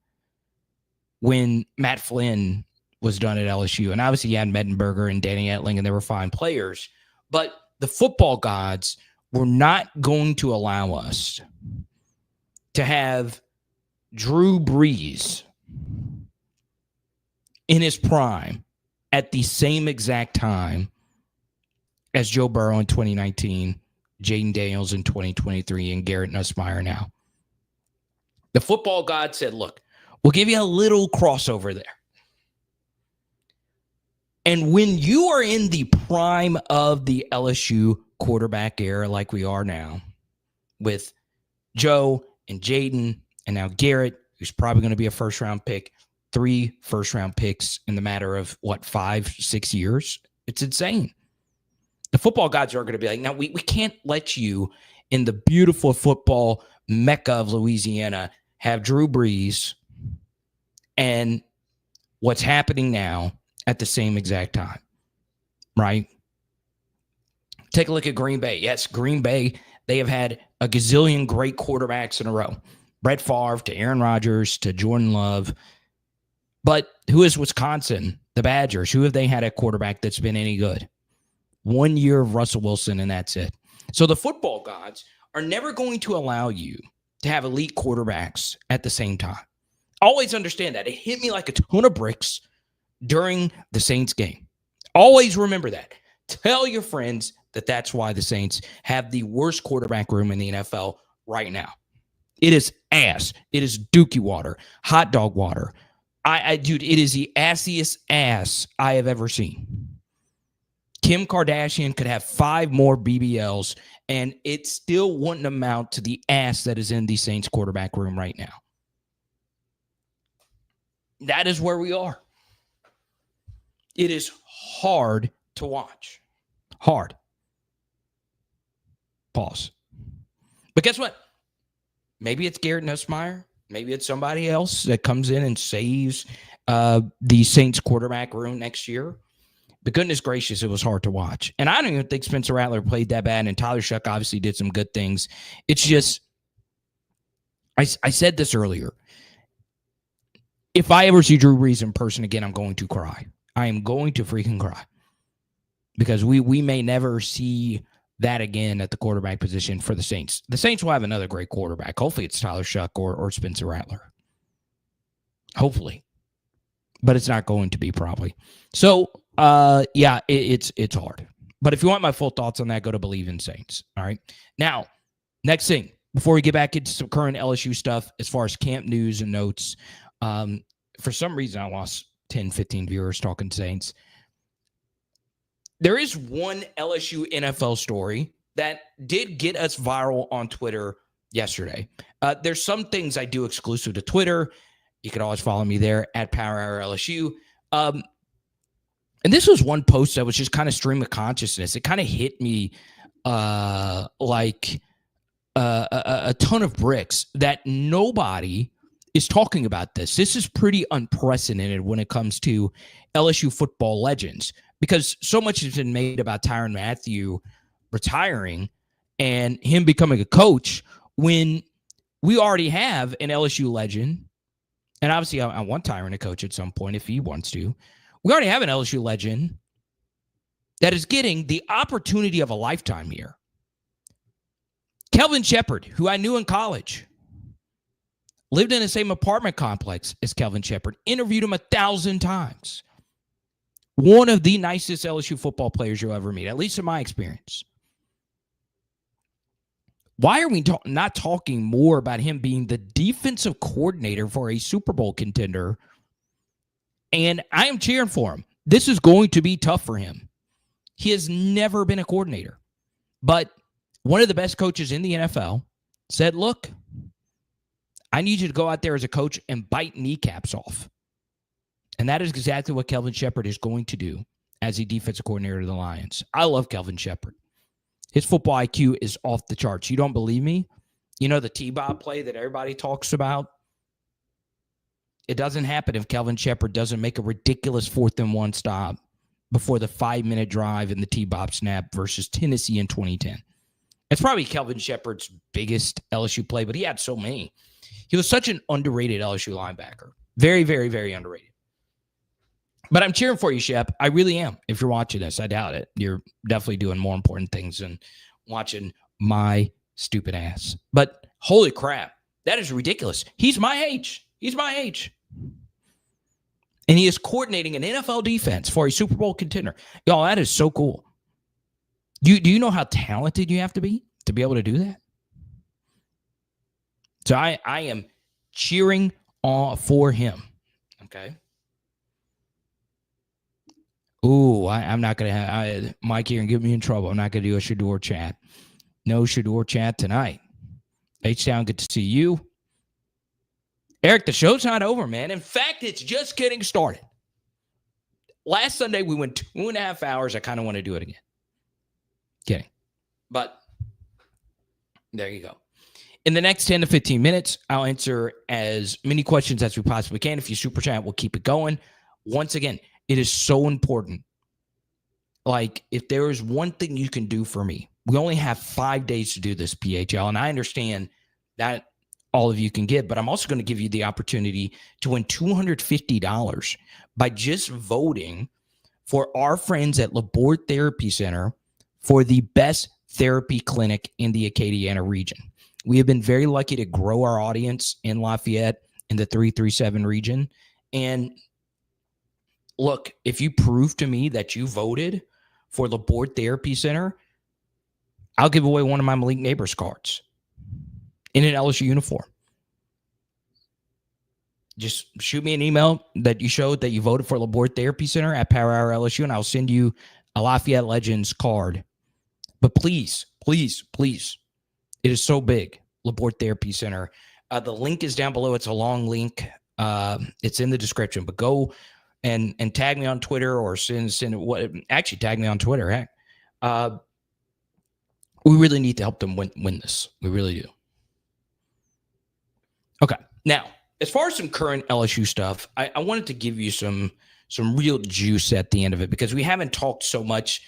when Matt Flynn was done at LSU. And obviously, you had Mettenberger and Danny Etling, and they were fine players. But the football gods were not going to allow us to have Drew Brees in his prime at the same exact time as Joe Burrow in 2019, Jaden Daniels in 2023, and Garrett Nussmeier now. The football god said, look, we'll give you a little crossover there. And when you are in the prime of the LSU quarterback era like we are now, with Joe and Jaden and now Garrett, who's probably going to be a first-round pick, 3 first-round picks in the matter of, 5-6 years? It's insane. The football gods are going to be like, no, we can't let you in the beautiful football mecca of Louisiana have Drew Brees and what's happening now at the same exact time, right? Take a look at Green Bay. Yes, Green Bay, they have had a gazillion great quarterbacks in a row. Brett Favre to Aaron Rodgers to Jordan Love. But who is Wisconsin, the Badgers? Who have they had at quarterback that's been any good? 1 year of Russell Wilson, and that's it. So the football gods are never going to allow you to have elite quarterbacks at the same time. Always understand that. It hit me like a ton of bricks during the Saints game. Always remember that. Tell your friends that that's why the Saints have the worst quarterback room in the NFL right now. It is ass. It is dookie water, hot dog water. Dude, it is the assiest ass I have ever seen. Kim Kardashian could have 5 more BBLs, and it still wouldn't amount to the ass that is in the Saints quarterback room right now. That is where we are. It is hard to watch. Hard. Pause. But guess what? Maybe it's Garrett Nussmeier. Maybe it's somebody else that comes in and saves the Saints quarterback room next year. But goodness gracious, it was hard to watch. And I don't even think Spencer Rattler played that bad, and Tyler Shuck obviously did some good things. It's just, I said this earlier. If I ever see Drew Brees in person again, I'm going to cry. I am going to freaking cry. Because we may never see that again at the quarterback position for the Saints. The Saints will have another great quarterback. Hopefully it's Tyler Shuck or Spencer Rattler. Hopefully. But it's not going to be probably. So, yeah, it's hard. But if you want my full thoughts on that, go to Believe in Saints. All right. Now, next thing, before we get back into some current LSU stuff, as far as camp news and notes, for some reason I lost 10, 15 viewers talking Saints. There is one LSU NFL story that did get us viral on Twitter yesterday. There's some things I do exclusive to Twitter. You can always follow me there at Power Hour LSU. And this was one post that was just kind of stream of consciousness. It kind of hit me like a ton of bricks that nobody is talking about this. This is pretty unprecedented when it comes to LSU football legends, because so much has been made about Tyrann Mathieu retiring and him becoming a coach when we already have an LSU legend. And obviously, I want Tyrann to coach at some point if he wants to. We already have an LSU legend that is getting the opportunity of a lifetime here. Kelvin Shepard, who I knew in college, lived in the same apartment complex as Kelvin Shepard, interviewed him 1,000 times. One of the nicest LSU football players you'll ever meet, at least in my experience. Why are we not talking more about him being the defensive coordinator for a Super Bowl contender? And I am cheering for him. This is going to be tough for him. He has never been a coordinator. But one of the best coaches in the NFL said, look, I need you to go out there as a coach and bite kneecaps off. And that is exactly what Kelvin Shepard is going to do as the defensive coordinator of the Lions. I love Kelvin Shepard. His football IQ is off the charts. You don't believe me? You know the T-Bob play that everybody talks about? It doesn't happen if Kelvin Shepard doesn't make a ridiculous 4th-and-1 stop before the 5-minute drive in the T-Bob snap versus Tennessee in 2010. It's probably Kelvin Shepard's biggest LSU play, but he had so many. He was such an underrated LSU linebacker. Very, very, very underrated. But I'm cheering for you, Shep. I really am. If you're watching this, I doubt it. You're definitely doing more important things than watching my stupid ass. But holy crap, that is ridiculous. He's my age. He's my age. And he is coordinating an NFL defense for a Super Bowl contender. Y'all, that is so cool. Do you know how talented you have to be able to do that? So I am cheering for him. Okay. Ooh, I'm not going to have Mike here and get me in trouble. I'm not going to do a Shador chat. No Shador chat tonight. H-Town, good to see you. Eric, the show's not over, man. In fact, it's just getting started. Last Sunday, we went 2.5 hours. I kind of want to do it again. Kidding. But there you go. In the next 10 to 15 minutes, I'll answer as many questions as we possibly can. If you super chat, we'll keep it going. Once again, it is so important. Like, if there is one thing you can do for me, we only have 5 days to do this, PHL, and I understand that all of you can give, but I'm also going to give you the opportunity to win $250 by just voting for our friends at Laborde Therapy Center for the best therapy clinic in the Acadiana region. We have been very lucky to grow our audience in Lafayette in the 337 region. And look, if you prove to me that you voted for Laborde Therapy Center, I'll give away one of my Malik Neighbors cards in an LSU uniform. Just shoot me an email that you showed that you voted for Laborde Therapy Center at Power Hour LSU, and I'll send you a Lafayette Legends card. But please, please, please, it is so big, Laborde Therapy Center. The link is down below. It's a long link. It's in the description. But go and tag me on Twitter or actually tag me on Twitter. Heck, we really need to help them win this. We really do. Okay, now as far as some current LSU stuff, I wanted to give you some real juice at the end of it because we haven't talked so much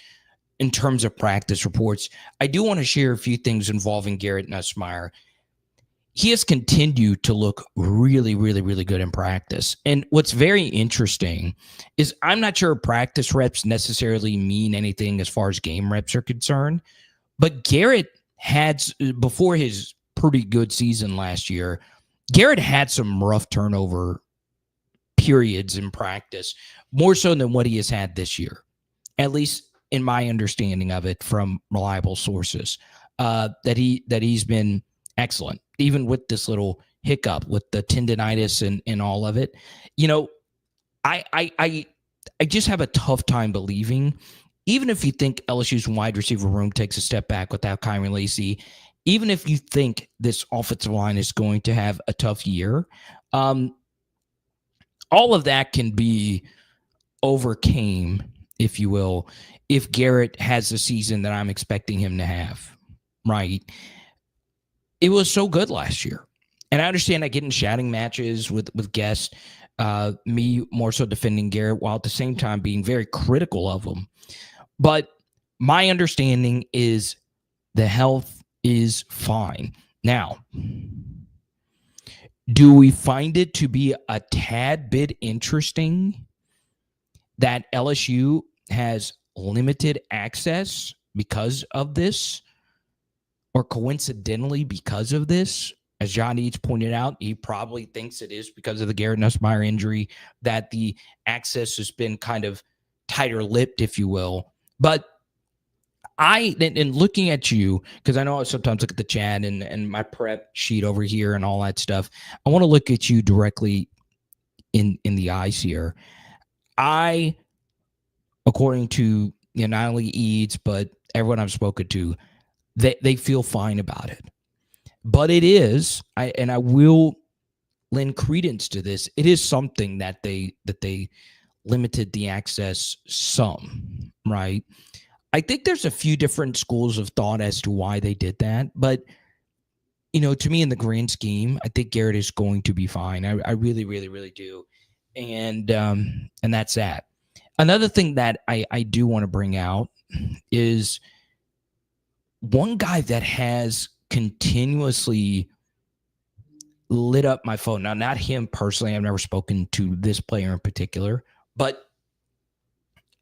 in terms of practice reports. I do want to share a few things involving Garrett Nussmeier. He has continued to look really, really, really good in practice. And what's very interesting is I'm not sure practice reps necessarily mean anything as far as game reps are concerned. But Garrett had, before his pretty good season last year, Garrett had some rough turnover periods in practice, more so than what he has had this year, at least in my understanding of it from reliable sources, that he's been excellent, even with this little hiccup with the tendonitis and all of it. You know, I just have a tough time believing, even if you think LSU's wide receiver room takes a step back without Kyron Lacy, even if you think this offensive line is going to have a tough year, all of that can be overcame, if you will, if Garrett has the season that I'm expecting him to have, right? It was so good last year. And I understand I get in shouting matches with guests, me more so defending Garrett while at the same time being very critical of him. But my understanding is the health is fine. Now, do we find it to be a tad bit interesting that LSU has limited access because of this, or coincidentally because of this? As John Eads pointed out, he probably thinks it is because of the Garrett Nussmeier injury that the access has been kind of tighter-lipped, if you will. But and looking at you, because I know I sometimes look at the chat and my prep sheet over here and all that stuff, I want to look at you directly in the eyes here. According to not only Eads, but everyone I've spoken to, they feel fine about it. But it is, I will lend credence to this, it is something that they limited the access some, right? I think there's a few different schools of thought as to why they did that, but to me, in the grand scheme, I think Garrett is going to be fine. I really, really, really do, and that's that. Another thing that I do want to bring out is one guy that has continuously lit up my phone. Now, not him personally. I've never spoken to this player in particular, but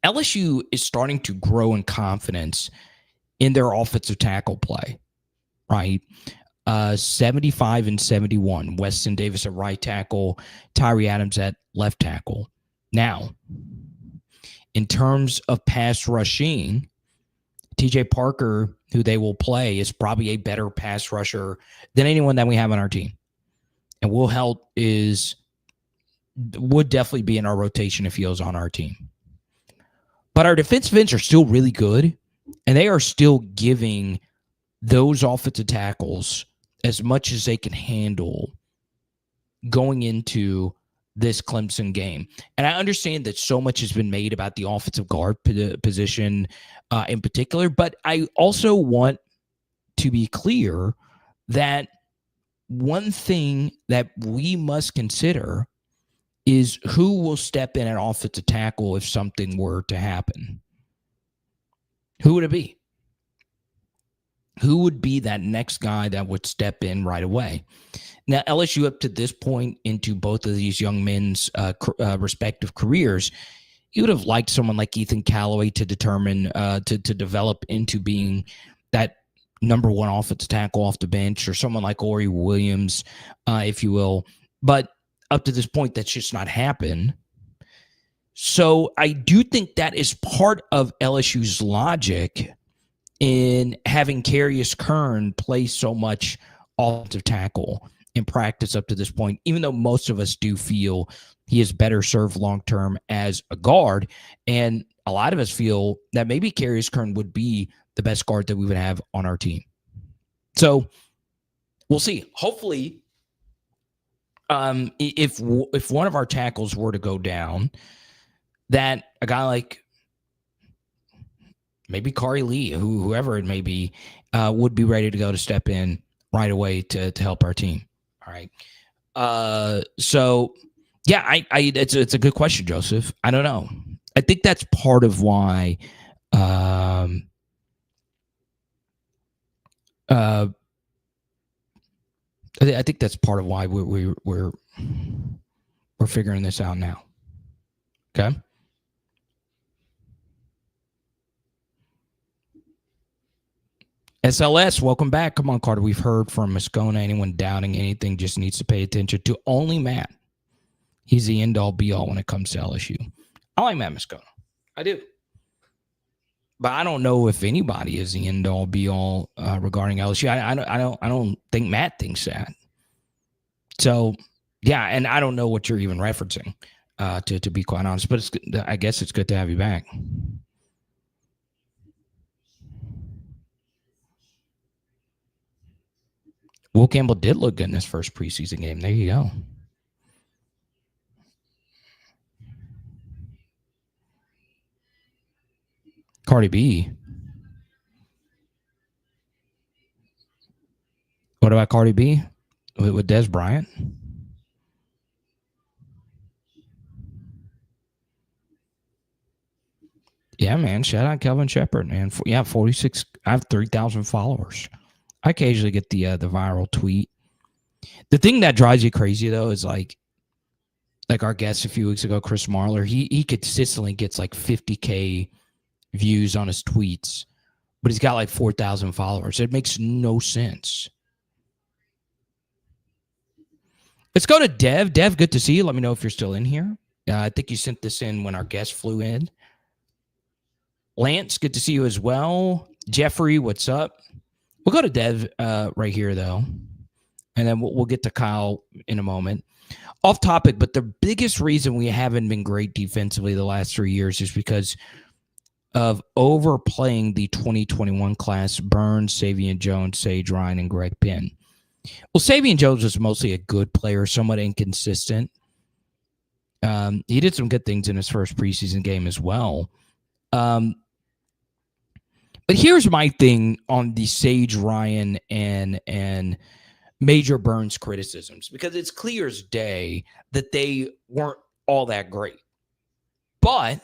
LSU is starting to grow in confidence in their offensive tackle play, right? 75 and 71. Weston Davis at right tackle, Tyree Adams at left tackle. Now, in terms of pass rushing, TJ Parker, who they will play, is probably a better pass rusher than anyone that we have on our team. And Will Helt would definitely be in our rotation if he was on our team. But our defensive ends are still really good, and they are still giving those offensive tackles as much as they can handle going into this Clemson game. And I understand that so much has been made about the offensive guard position in particular, but I also want to be clear that one thing that we must consider is who will step in at offensive tackle if something were to happen. Who would it be? Who would be that next guy that would step in right away? Now, LSU, up to this point into both of these young men's respective careers, you would have liked someone like Ethan Callaway to determine to develop into being that number one offensive tackle off the bench, or someone like Ori Williams, if you will. But up to this point, that's just not happened. So I do think that is part of LSU's logic in having Carius Kern play so much offensive tackle in practice up to this point, even though most of us do feel he is better served long-term as a guard. And a lot of us feel that maybe Carius Kern would be the best guard that we would have on our team. So we'll see. Hopefully, if one of our tackles were to go down, that a guy like maybe Kari Lee, whoever it may be, would be ready to go to step in right away to help our team. All right. So yeah, it's a good question, Joseph. I don't know. I think that's part of why I think that's part of why we're figuring this out now. Okay. SLS, welcome back. Come on, Carter. We've heard from Moscona. Anyone doubting anything just needs to pay attention to only Matt. He's the end-all, be-all when it comes to LSU. I like Matt Moscona. I do. But I don't know if anybody is the end-all, be-all regarding LSU. I don't think Matt thinks that. So, yeah, and I don't know what you're even referencing, to be quite honest. But I guess it's good to have you back. Will Campbell did look good in his first preseason game. There you go. Cardi B. What about Cardi B? with Des Bryant. Yeah, man. Shout out Kelvin Shepard, man. 46. I have 3,000 followers. I occasionally get the viral tweet. The thing that drives you crazy though is like our guest a few weeks ago, Chris Marler. He consistently gets like 50K views on his tweets, but he's got like 4,000 followers. It makes no sense. Let's go to Dev. Dev, good to see you. Let me know if you're still in here. I think you sent this in when our guest flew in. Lance, good to see you as well. Jeffrey, what's up? We'll go to Dev right here, though, and then we'll get to Kyle in a moment. Off topic, but the biggest reason we haven't been great defensively the last 3 years is because of overplaying the 2021 class: Burns, Savion Jones, Sage Ryan, and Greg Penn. Well, Savion Jones was mostly a good player, somewhat inconsistent. He did some good things in his first preseason game as well. But here's my thing on the Sage Ryan and Major Burns criticisms, because it's clear as day that they weren't all that great. But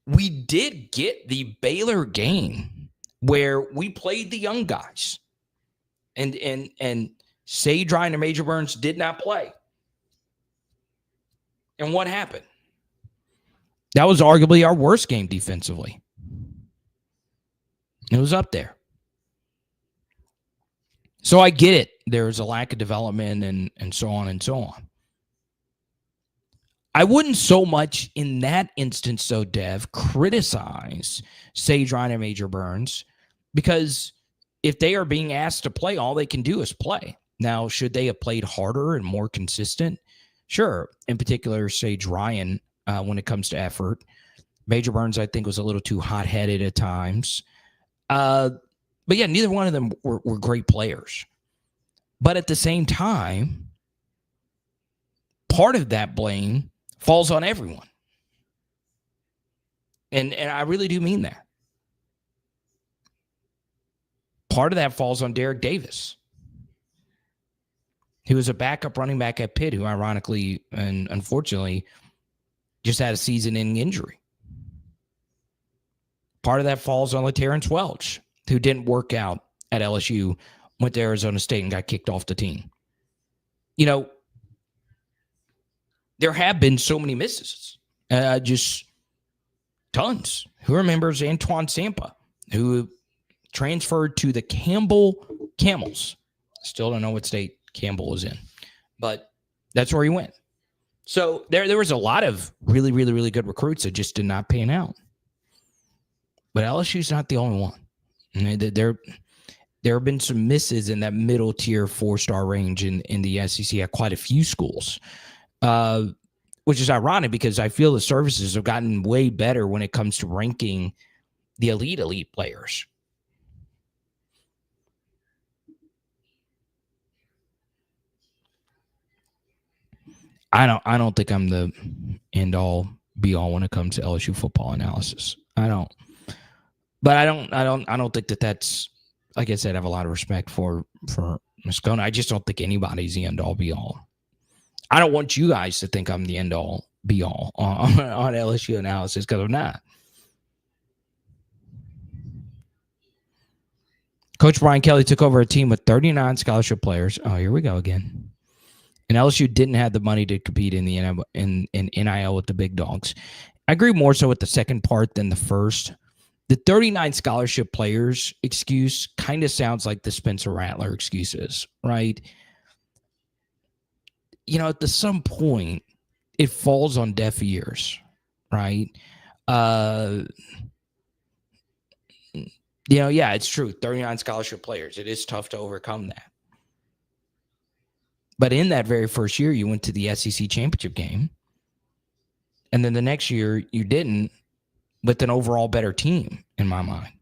we did get the Baylor game where we played the young guys. And Sage Ryan and Major Burns did not play. And what happened? That was arguably our worst game defensively. It was up there. So I get it. There's a lack of development and so on and so on. I wouldn't so much in that instance, though, Dev, criticize Sage Ryan and Major Burns, because if they are being asked to play, all they can do is play. Now, should they have played harder and more consistent? Sure. In particular, Sage Ryan, when it comes to effort. Major Burns, I think, was a little too hot-headed at times. But yeah, neither one of them were great players. But at the same time, part of that blame falls on everyone. And I really do mean that. Part of that falls on Derek Davis. He was a backup running back at Pitt who ironically and unfortunately just had a season-ending injury. Part of that falls on Terrence Welch, who didn't work out at LSU, went to Arizona State and got kicked off the team. You know, there have been so many misses, just tons. Who remembers Antoine Sampa, who transferred to the Campbell Camels? Still don't know what state Campbell was in, but that's where he went. So there was a lot of really, really, really good recruits that just did not pan out. But LSU's not the only one. There have been some misses in that middle tier 4-star range in the SEC at quite a few schools, which is ironic because I feel the services have gotten way better when it comes to ranking the elite players. I don't think I'm the end all be all when it comes to LSU football analysis. I don't. But I don't think that's, like I said, I have a lot of respect for Moscona. I just don't think anybody's the end all be all. I don't want you guys to think I'm the end all be all on LSU analysis, because I'm not. Coach Brian Kelly took over a team with 39 scholarship players. Oh, here we go again. And LSU didn't have the money to compete in the in NIL with the big dogs. I agree more so with the second part than the first. The 39 scholarship players excuse kind of sounds like the Spencer Rattler excuses, right? You know, at some point, it falls on deaf ears, right? Yeah, it's true. 39 scholarship players. It is tough to overcome that. But in that very first year, you went to the SEC championship game. And then the next year, you didn't, with an overall better team, in my mind.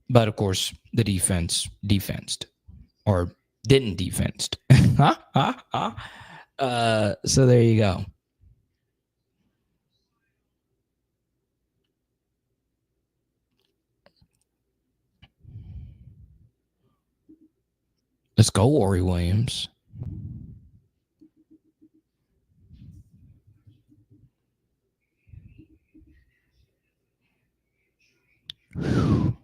But, of course, the defensed. Or didn't defensed. So there you go. Let's go, Ori Williams. Whew.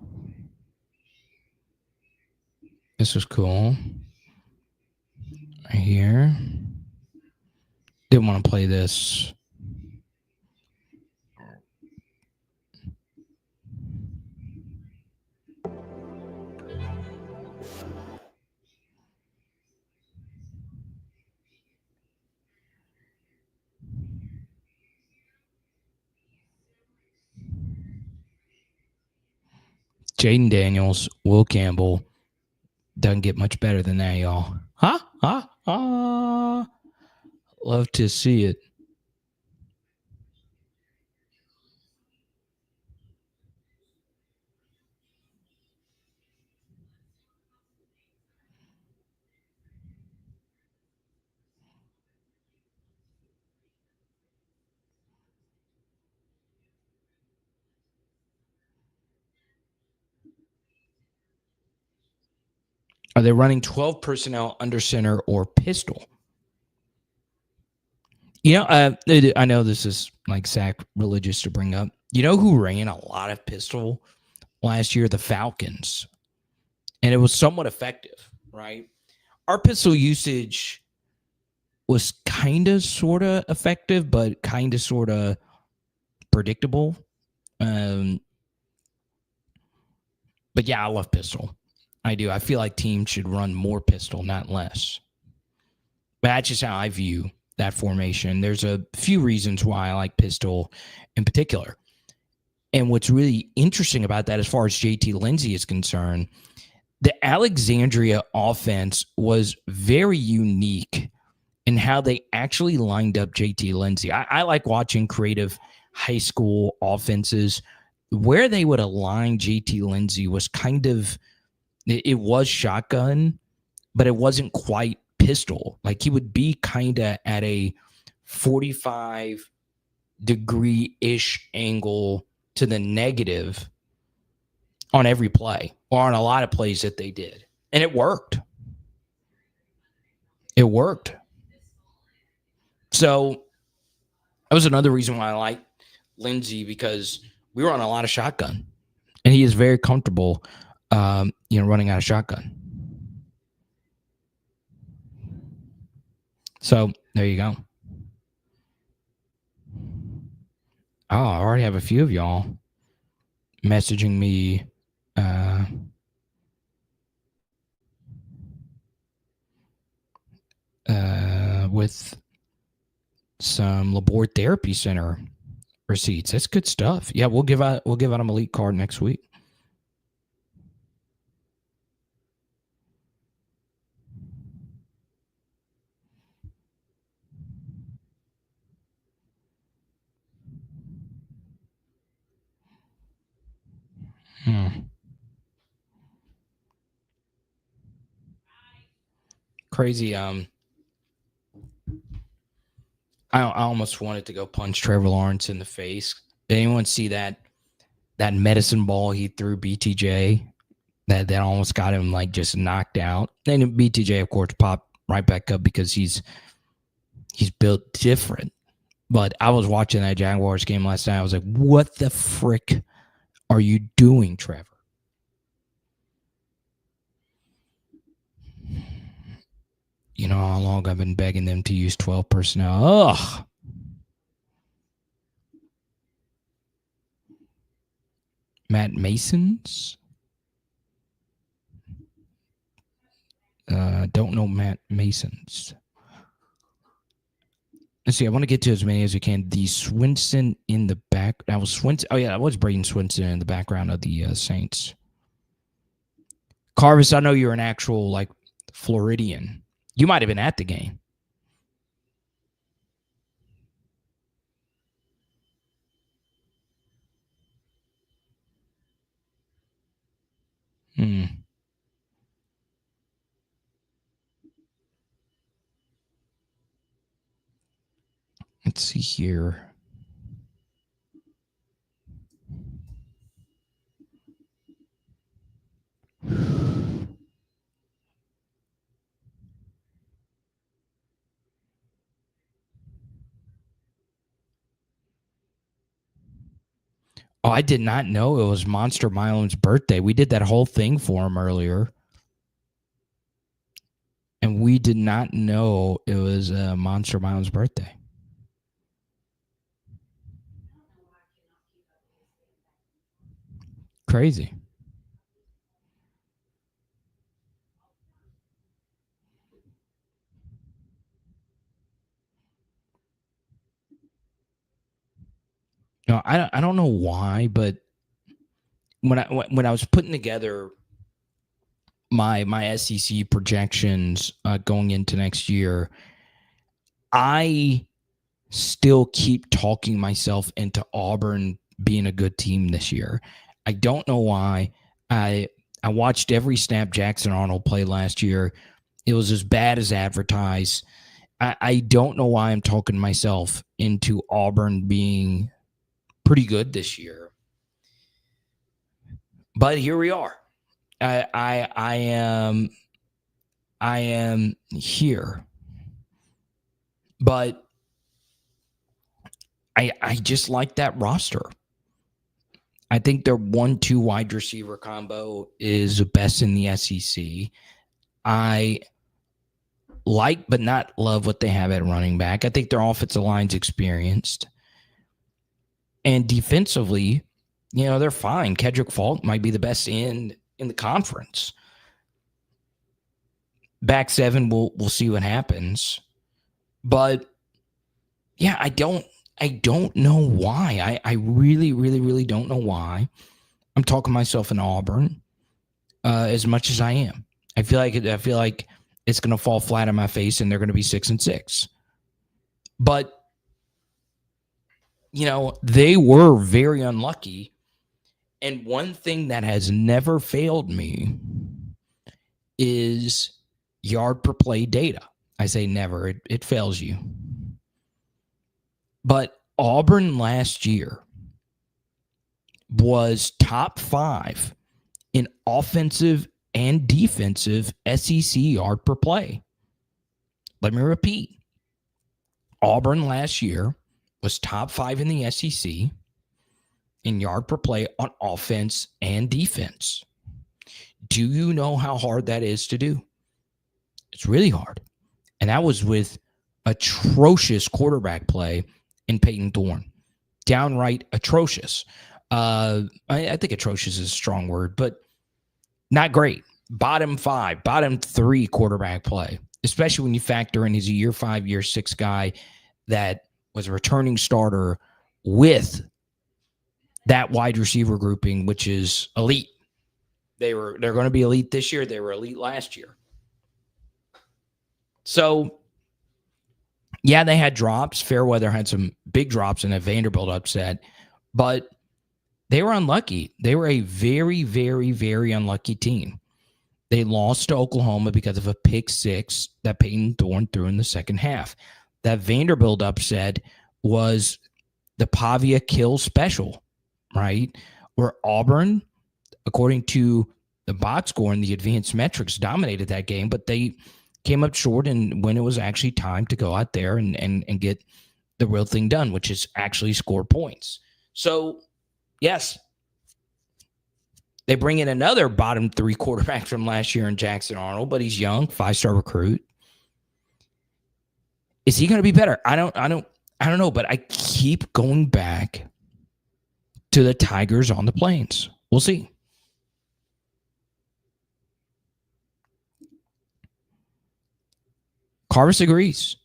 This was cool. Right here. Didn't want to play this. Jaden Daniels, Will Campbell. Doesn't get much better than that, y'all. Love to see it. Are they running 12 personnel under center or pistol? You know, I know this is like sacrilegious to bring up. You know who ran a lot of pistol last year? The Falcons. And it was somewhat effective, right? Our pistol usage was kind of sort of effective, but kind of sort of predictable. But yeah, I love pistol. I do. I feel like teams should run more pistol, not less. But that's just how I view that formation. There's a few reasons why I like pistol in particular. And what's really interesting about that, as far as JT Lindsey is concerned, the Alexandria offense was very unique in how they actually lined up JT Lindsey. I like watching creative high school offenses. Where they would align JT Lindsey was kind of, it was shotgun, but it wasn't quite pistol. Like he would be kind of at a 45-degree-ish angle to the negative on every play, or on a lot of plays that they did. And it worked. It worked. So that was another reason why I like Lindsey, because we were on a lot of shotgun. And he is very comfortable, running out of shotgun. So there you go. Oh, I already have a few of y'all messaging me with some Labor Therapy Center receipts. That's good stuff. Yeah, we'll give out an elite card next week. Crazy. I almost wanted to go punch Trevor Lawrence in the face. Did anyone see that medicine ball he threw BTJ that almost got him like just knocked out? And BTJ, of course, popped right back up because he's built different. But I was watching that Jaguars game last night. I was like, what the frick are you doing, Trevor? You know how long I've been begging them to use 12 personnel. Ugh. Matt Masons. Don't know Matt Masons. Let's see. I want to get to as many as we can. The Swinson in the back. That was Swinson. Oh, yeah. That was Braden Swinson in the background of the Saints. Carvis, I know you're an actual, like, Floridian. You might have been at the game. Let's see here. Oh, I did not know it was Monster Milam's birthday. We did that whole thing for him earlier. And we did not know it was Monster Milam's birthday. Crazy. No, I don't know why, but when I was putting together my SEC projections going into next year, I still keep talking myself into Auburn being a good team this year. I don't know why. I watched every snap Jackson Arnold play last year. It was as bad as advertised. I don't know why I'm talking myself into Auburn being pretty good this year. But here we are. I am here. But I just like that roster. I think their 1-2 wide receiver combo is the best in the SEC. I like but not love what they have at running back. I think their offensive line's experienced. And defensively, they're fine. Kedrick Falk might be the best in the conference. Back seven, we'll see what happens. But yeah, I don't know why. I really, really, really don't know why I'm talking myself in Auburn as much as I am. I feel like it's going to fall flat on my face and they're going to be 6-6. But they were very unlucky. And one thing that has never failed me is yard per play data. I say never. It fails you. But Auburn last year was top 5 in offensive and defensive SEC yard per play. Let me repeat. Auburn last year was top 5 in the SEC in yard per play on offense and defense. Do you know how hard that is to do? It's really hard. And that was with atrocious quarterback play in Peyton Thorne. Downright atrocious. I think atrocious is a strong word, but not great. Bottom 5, bottom 3 quarterback play, especially when you factor in he's a year 5, year 6 guy that was a returning starter with that wide receiver grouping, which is elite. They're going to be elite this year. They were elite last year. So, yeah, they had drops. Fairweather had some big drops in a Vanderbilt upset, but they were unlucky. They were a very, very, very unlucky team. They lost to Oklahoma because of a pick 6 that Peyton Thorne threw in the second half. That Vanderbilt upset was the Pavia kill special, right? Where Auburn, according to the box score and the advanced metrics, dominated that game, but they came up short and when it was actually time to go out there and get the real thing done, which is actually score points. So, yes, they bring in another bottom 3 quarterback from last year in Jackson Arnold, but he's young, 5-star recruit. Is he going to be better? I don't know, but I keep going back to the Tigers on the Plains. We'll see. Carvis agrees.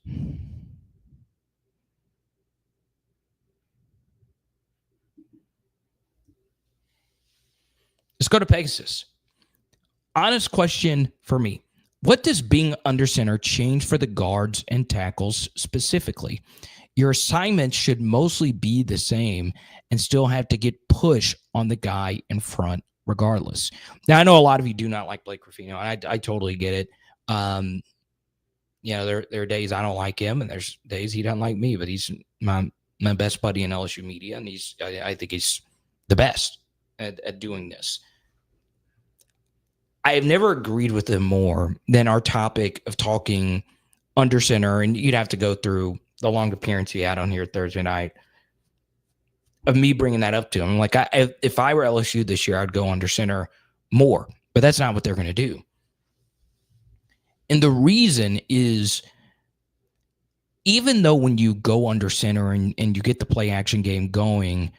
Let's go to Pegasus. Honest question for me. What does being under center change for the guards and tackles specifically? Your assignments should mostly be the same and still have to get push on the guy in front regardless. Now, I know a lot of you do not like Blake Ruffino, and I totally get it. There are days I don't like him, and there's days he doesn't like me, but he's my best buddy in LSU media, and I think he's the best at doing this. I have never agreed with him more than our topic of talking under center, and you'd have to go through the long appearance he had on here Thursday night. of me bringing that up to him. Like, if I were LSU this year, I'd go under center more, but that's not what they're going to do. And the reason is, even though when you go under center and you get the play action game going,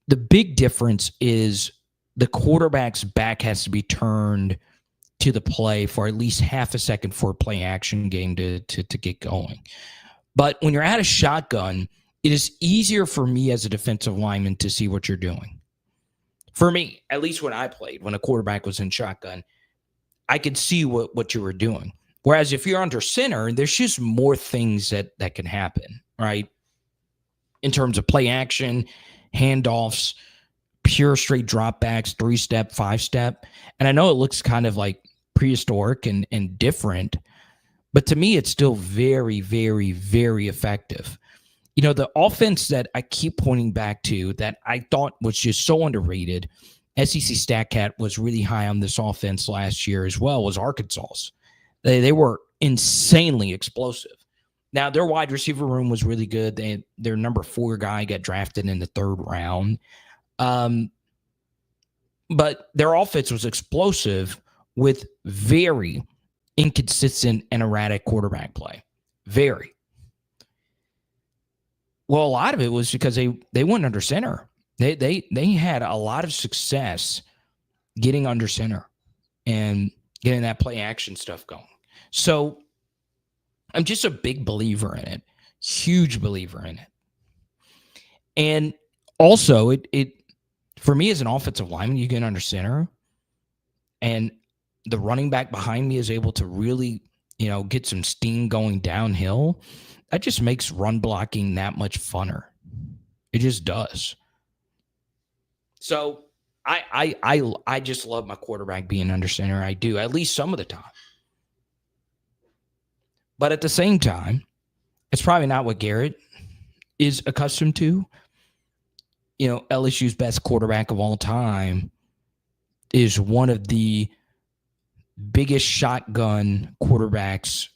the big difference is the quarterback's back has to be turned to the play for at least half a second for a play action game to get going. But when you're at a shotgun, it is easier for me as a defensive lineman to see what you're doing. For me, at least when I played, when a quarterback was in shotgun, I could see what you were doing. Whereas if you're under center, there's just more things that can happen, right? In terms of play action, handoffs, pure straight dropbacks, 3-step, 5-step. And I know it looks kind of like prehistoric and different, but to me, it's still very, very, very effective. You know, the offense that I keep pointing back to that I thought was just so underrated, SEC StatCat was really high on this offense last year as well, was Arkansas's. They were insanely explosive. Now, their wide receiver room was really good. Their number 4 guy got drafted in the 3rd round. But their offense was explosive with very inconsistent and erratic quarterback play. Very. Well, a lot of it was because they went under center. They had a lot of success getting under center and getting that play action stuff going. So I'm just a big believer in it, huge believer in it. And also, it for me as an offensive lineman, you get under center, and the running back behind me is able to really, get some steam going downhill. That just makes run blocking that much funner. It just does. So I just love my quarterback being under center. I do, at least some of the time. But at the same time, it's probably not what Garrett is accustomed to. LSU's best quarterback of all time is one of the biggest shotgun quarterbacks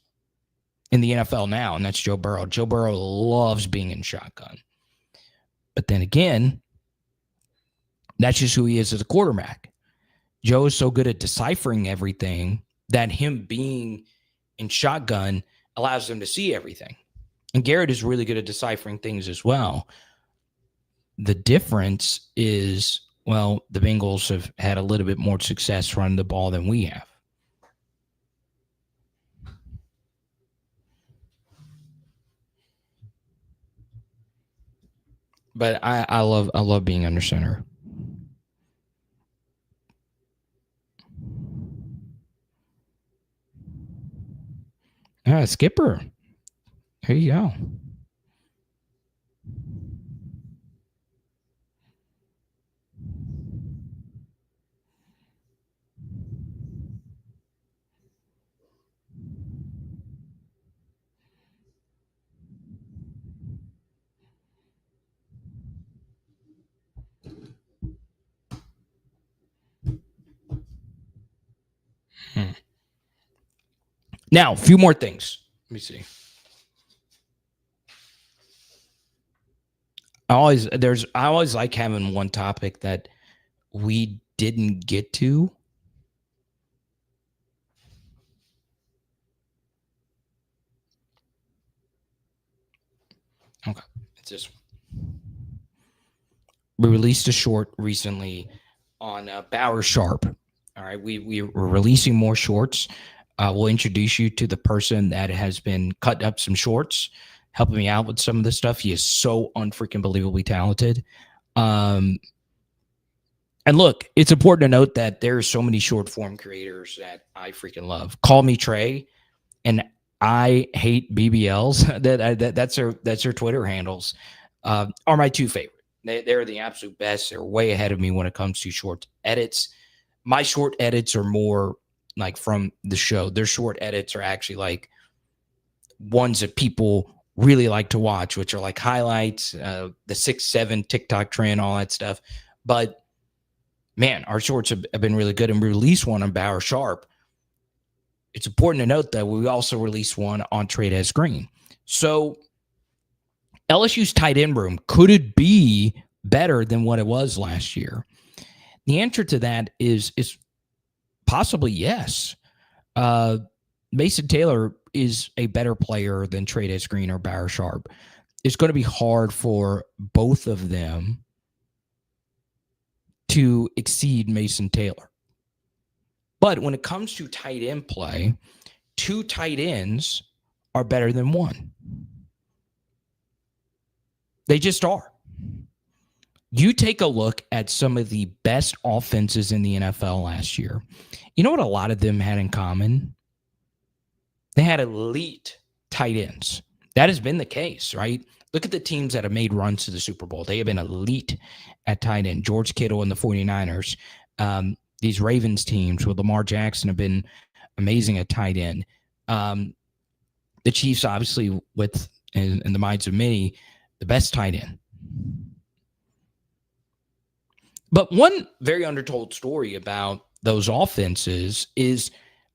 in the NFL now, and that's Joe Burrow. Joe Burrow loves being in shotgun. But then again, that's just who he is as a quarterback. Joe is so good at deciphering everything that him being in shotgun allows them to see everything. And Garrett is really good at deciphering things as well. The difference is, the Bengals have had a little bit more success running the ball than we have. But I love being under center. Skipper. Here you go. Now, a few more things. Let me see. I always like having one topic that we didn't get to. Okay, it's this one. We released a short recently on Bauer Sharp. All right, we're releasing more shorts. We'll introduce you to the person that has been cutting up some shorts, helping me out with some of this stuff. He is so unfreaking believably talented. And look, it's important to note that there are so many short form creators that I freaking love. Call Me Trey and I Hate BBLs. That's their Twitter handles. Are my 2 favorite. They're the absolute best. They're way ahead of me when it comes to short edits. My short edits are more like from the show. Their short edits are actually like ones that people really like to watch, which are like highlights, the 6-7 TikTok trend, all that stuff. But man, our shorts have been really good, and we released one on Bauer Sharp. It's important to note that we also released one on Trade as Green. So LSU's tight end room, could it be better than what it was last year? The answer to that is possibly yes. Mason Taylor is a better player than Trey Green or Barrett Sharp. It's going to be hard for both of them to exceed Mason Taylor. But when it comes to tight end play, 2 tight ends are better than 1. They just are. You take a look at some of the best offenses in the NFL last year. You know what a lot of them had in common? They had elite tight ends. That has been the case, right? Look at the teams that have made runs to the Super Bowl. They have been elite at tight end. George Kittle and the 49ers. These Ravens teams with Lamar Jackson have been amazing at tight end. The Chiefs, obviously, with, in the minds of many, the best tight end. But one very undertold story about those offenses is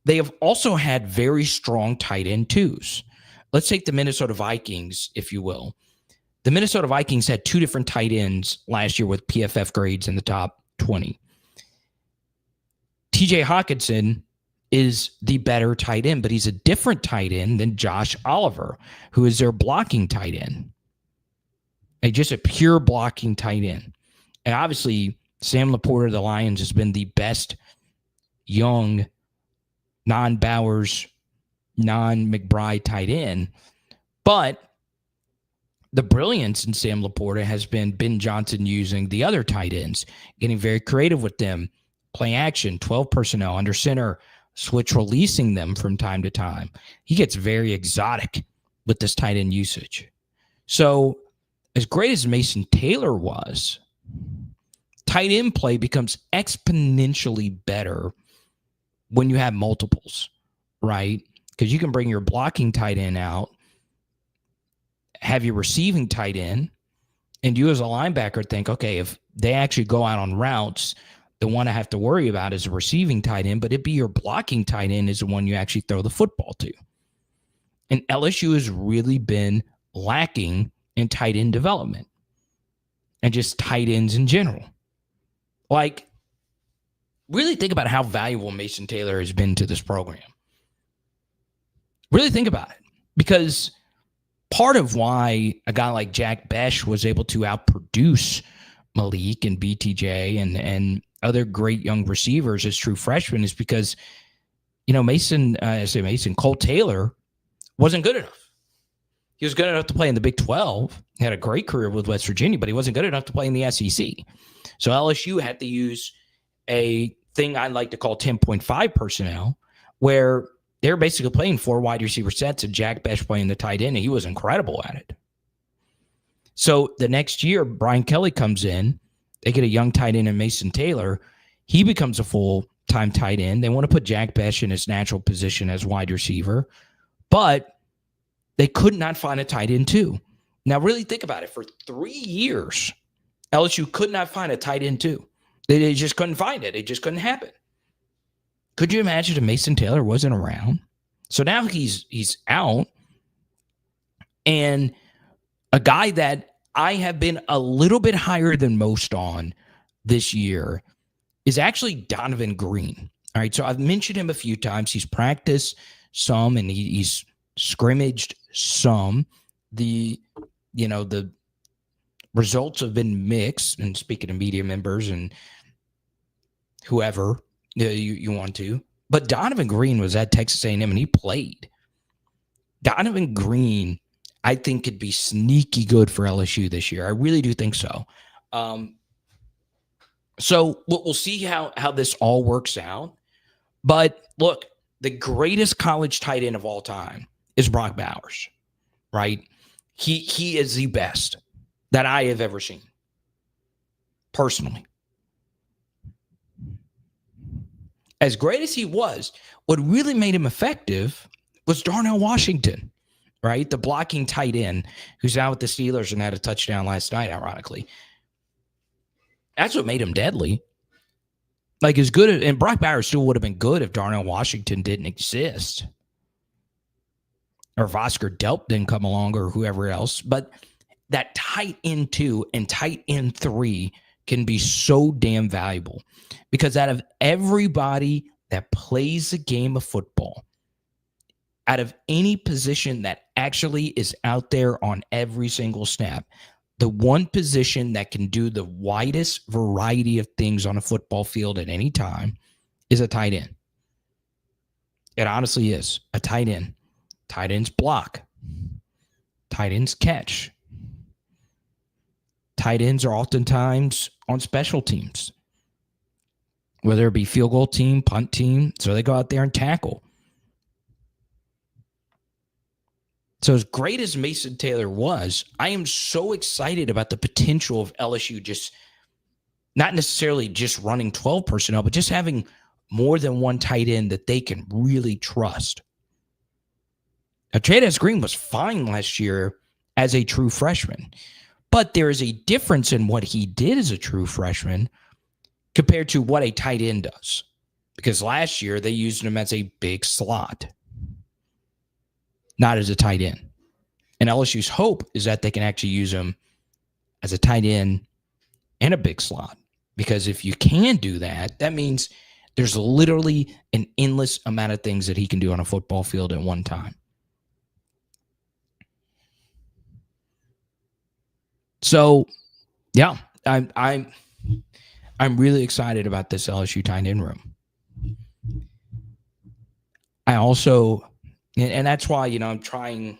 they have also had very strong tight end twos. Let's take the Minnesota Vikings, if you will. The Minnesota Vikings had 2 different tight ends last year with PFF grades in the top 20. TJ Hawkinson is the better tight end, but he's a different tight end than Josh Oliver, who is their blocking tight end. Just a pure blocking tight end. And obviously, Sam Laporta of the Lions has been the best young, non-Bowers, non-McBride tight end. But the brilliance in Sam Laporta has been Ben Johnson using the other tight ends, getting very creative with them, play action, 12 personnel under center, switch releasing them from time to time. He gets very exotic with this tight end usage. So as great as Mason Taylor was, tight end play becomes exponentially better when you have multiples, right? Because you can bring your blocking tight end out, have your receiving tight end, and you as a linebacker think, okay, if they actually go out on routes, the one I have to worry about is a receiving tight end, but it'd be your blocking tight end is the one you actually throw the football to. And LSU has really been lacking in tight end development and just tight ends in general. Like, really think about how valuable Mason Taylor has been to this program. Really think about it. Because part of why a guy like Jack Besh was able to outproduce Malik and BTJ and other great young receivers as true freshmen is because, Cole Taylor wasn't good enough. He was good enough to play in the Big 12. He had a great career with West Virginia, but he wasn't good enough to play in the SEC. So LSU had to use a thing I like to call 10.5 personnel, where they're basically playing 4 wide receiver sets and Jack Besh playing the tight end, and he was incredible at it. So the next year, Brian Kelly comes in. They get a young tight end in Mason Taylor. He becomes a full-time tight end. They want to put Jack Besh in his natural position as wide receiver, but they could not find a tight end too. Now, really think about it. For 3 years, LSU could not find a tight end too. They just couldn't find it. It just couldn't happen. Could you imagine if Mason Taylor wasn't around? So now he's out, and a guy that I have been a little bit higher than most on this year is actually Donovan Green. All right, so I've mentioned him a few times. He's practiced some, and he's scrimmaged some. The results have been mixed. And speaking of media members and whoever you want to, but Donovan Green was at Texas A&M and he played. Donovan Green, I think, could be sneaky good for LSU this year. I really do think so. So we'll see how this all works out. But look, the greatest college tight end of all time is Brock Bowers, right? He is the best that I have ever seen, personally. As great as he was, what really made him effective was Darnell Washington, right? The blocking tight end who's out with the Steelers and had a touchdown last night, ironically. That's what made him deadly. Like, as good, and Brock Bowers still would have been good if Darnell Washington didn't exist. Or if Oscar Delp didn't come along or whoever else. But that tight end 2 and tight end 3 can be so damn valuable, because out of everybody that plays the game of football, out of any position that actually is out there on every single snap, the one position that can do the widest variety of things on a football field at any time is a tight end. It honestly is a tight end. Tight ends block. Tight ends catch. Tight ends are oftentimes on special teams, whether it be field goal team, punt team, so they go out there and tackle. So as great as Mason Taylor was, I am so excited about the potential of LSU just not necessarily just running 12 personnel, but just having more than one tight end that they can really trust. Now, Jadez Green was fine last year as a true freshman, but there is a difference in what he did as a true freshman compared to what a tight end does. Because last year they used him as a big slot, not as a tight end. And LSU's hope is that they can actually use him as a tight end and a big slot. Because if you can do that, that means there's literally an endless amount of things that he can do on a football field at one time. So, yeah, I'm really excited about this LSU tight end room. I also, and that's why, I'm trying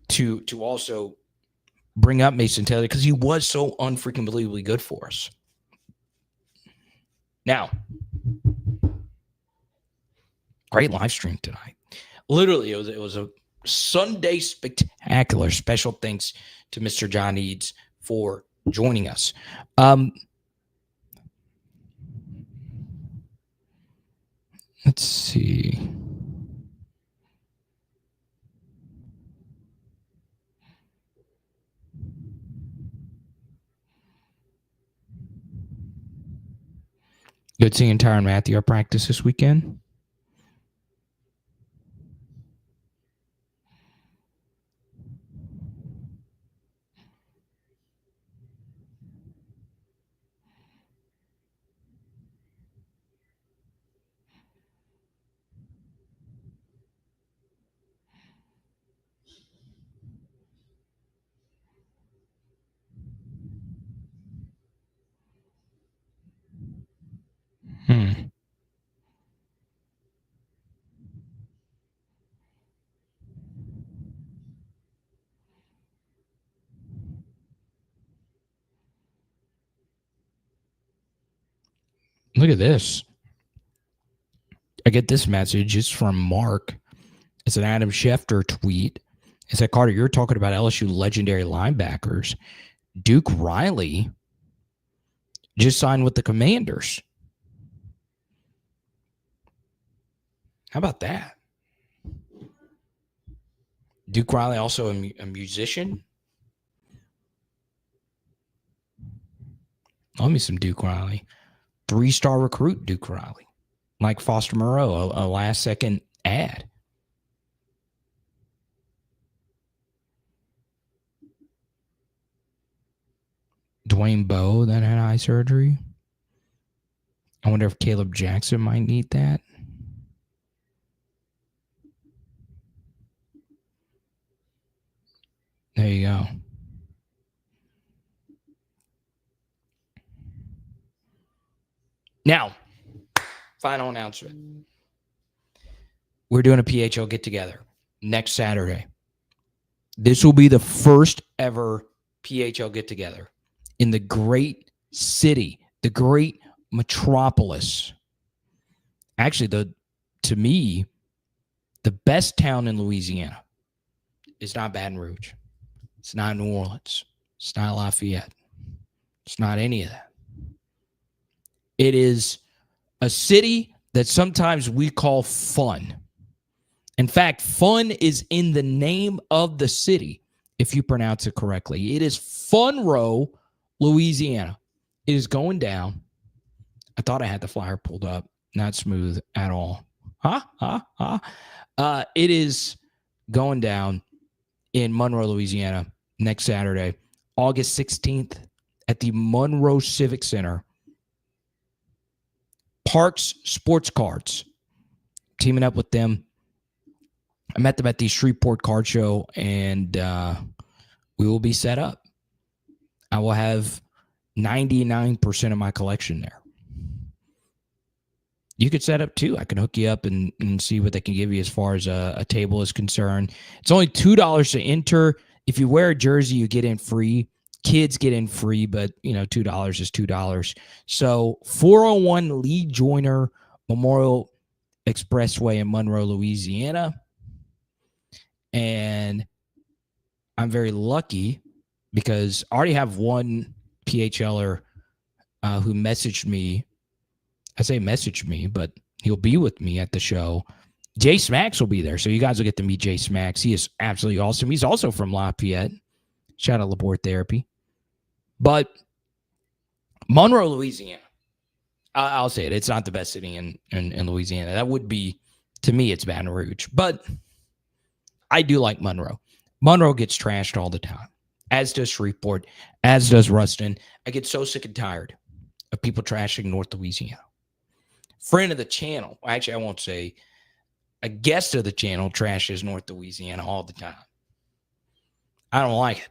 to also bring up Mason Taylor, because he was so unfreaking believably good for us. Now, great live stream tonight. Literally, it was a Sunday spectacular. Special thanks to Mr. John Eads for joining us. Let's see. Good seeing Tyrann Matthew at practice this weekend. Look at this. I get this message. It's from Mark. It's an Adam Schefter tweet. It said, Carter, you're talking about LSU legendary linebackers. Duke Riley just signed with the Commanders. How about that? Duke Riley, also a musician. Love me some Duke Riley. 3-star recruit Duke Riley. Like Foster Moreau, a last-second ad. Dwayne Bowe that had eye surgery. I wonder if Caleb Jackson might need that. There you go. Now, final announcement. We're doing a PHL get-together next Saturday. This will be the first ever PHL get-together in the great city, the great metropolis. Actually, to me, the best town in Louisiana is not Baton Rouge. It's not New Orleans. It's not Lafayette. It's not any of that. It is a city that sometimes we call fun. In fact, fun is in the name of the city, if you pronounce it correctly. It is Funroe, Louisiana. It is going down. I thought I had the flyer pulled up. Not smooth at all. It is going down in Monroe, Louisiana, next Saturday, August 16th at the Monroe Civic Center. Parks Sports Cards, teaming up with them. I met them at the Shreveport Card Show, and we will be set up. I will have 99% of my collection there. You could set up too. I can hook you up and see what they can give you as far as a table is concerned. It's only $2 to enter. If you wear a jersey, you get in free. Kids get in free, but $2 is $2. So 401 Lee Joyner Memorial Expressway in Monroe, Louisiana. And I'm very lucky because I already have one PHLer who messaged me. I say message me, but he'll be with me at the show. Jay Smacks will be there, so you guys will get to meet Jay Smacks. He is absolutely awesome. He's also from Lafayette. Shout out Labor Therapy. But Monroe, Louisiana, I'll say it. It's not the best city in Louisiana. That would be, to me, it's Baton Rouge. But I do like Monroe. Monroe gets trashed all the time, as does Shreveport, as does Ruston. I get so sick and tired of people trashing North Louisiana. Friend of the channel, actually, I won't say, a guest of the channel trashes North Louisiana all the time. I don't like it.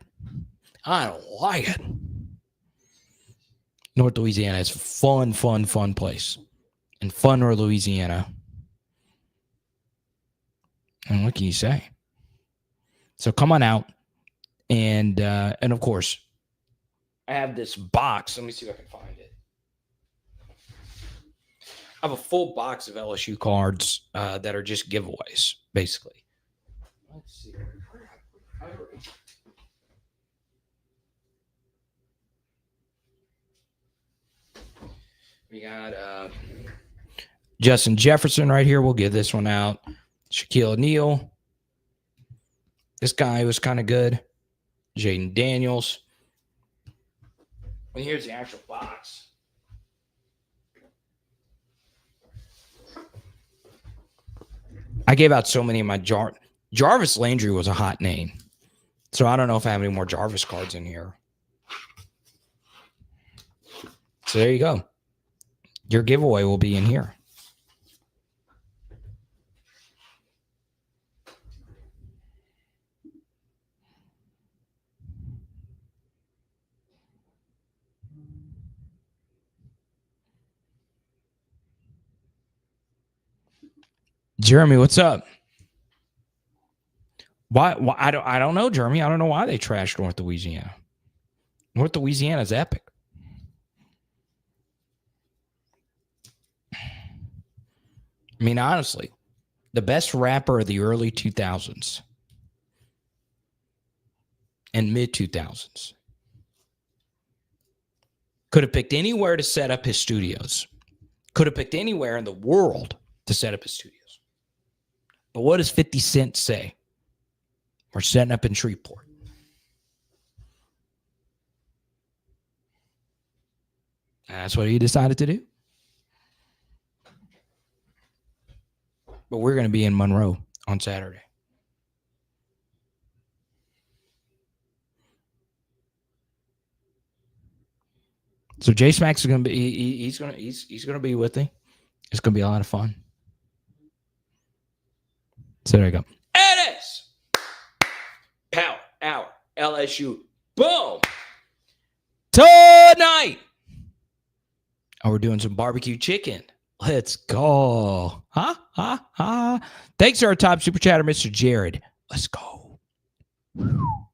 I don't like it. North Louisiana is a fun place. And funner Louisiana. And what can you say? So come on out. And of course, I have this box. Let me see if I can find it. I have a full box of LSU cards that are just giveaways, basically. Let's see. We got Justin Jefferson right here. We'll give this one out. Shaquille O'Neal. This guy was kind of good. Jaden Daniels. And here's the actual box. I gave out so many of my Jarvis Landry was a hot name. So I don't know if I have any more Jarvis cards in here. So there you go. Your giveaway will be in here. Jeremy, what's up? Why I don't know, Jeremy. I don't know why they trashed North Louisiana. North Louisiana is epic. I mean, honestly, the best rapper of the early 2000s and mid 2000s could have picked anywhere to set up his studios. Could have picked anywhere in the world to set up his studios. But what does 50 Cent say? We're setting up in Shreveport. And that's what he decided to do. But we're going to be in Monroe on Saturday. So Jay Smacks is going to be he's going to be with me. It's going to be a lot of fun. So there you go. It is Power Hour LSU. Boom. Tonight. Oh, we're doing some barbecue chicken. Let's go. Thanks to our top super chatter, Mr. Jared. Let's go. Whew.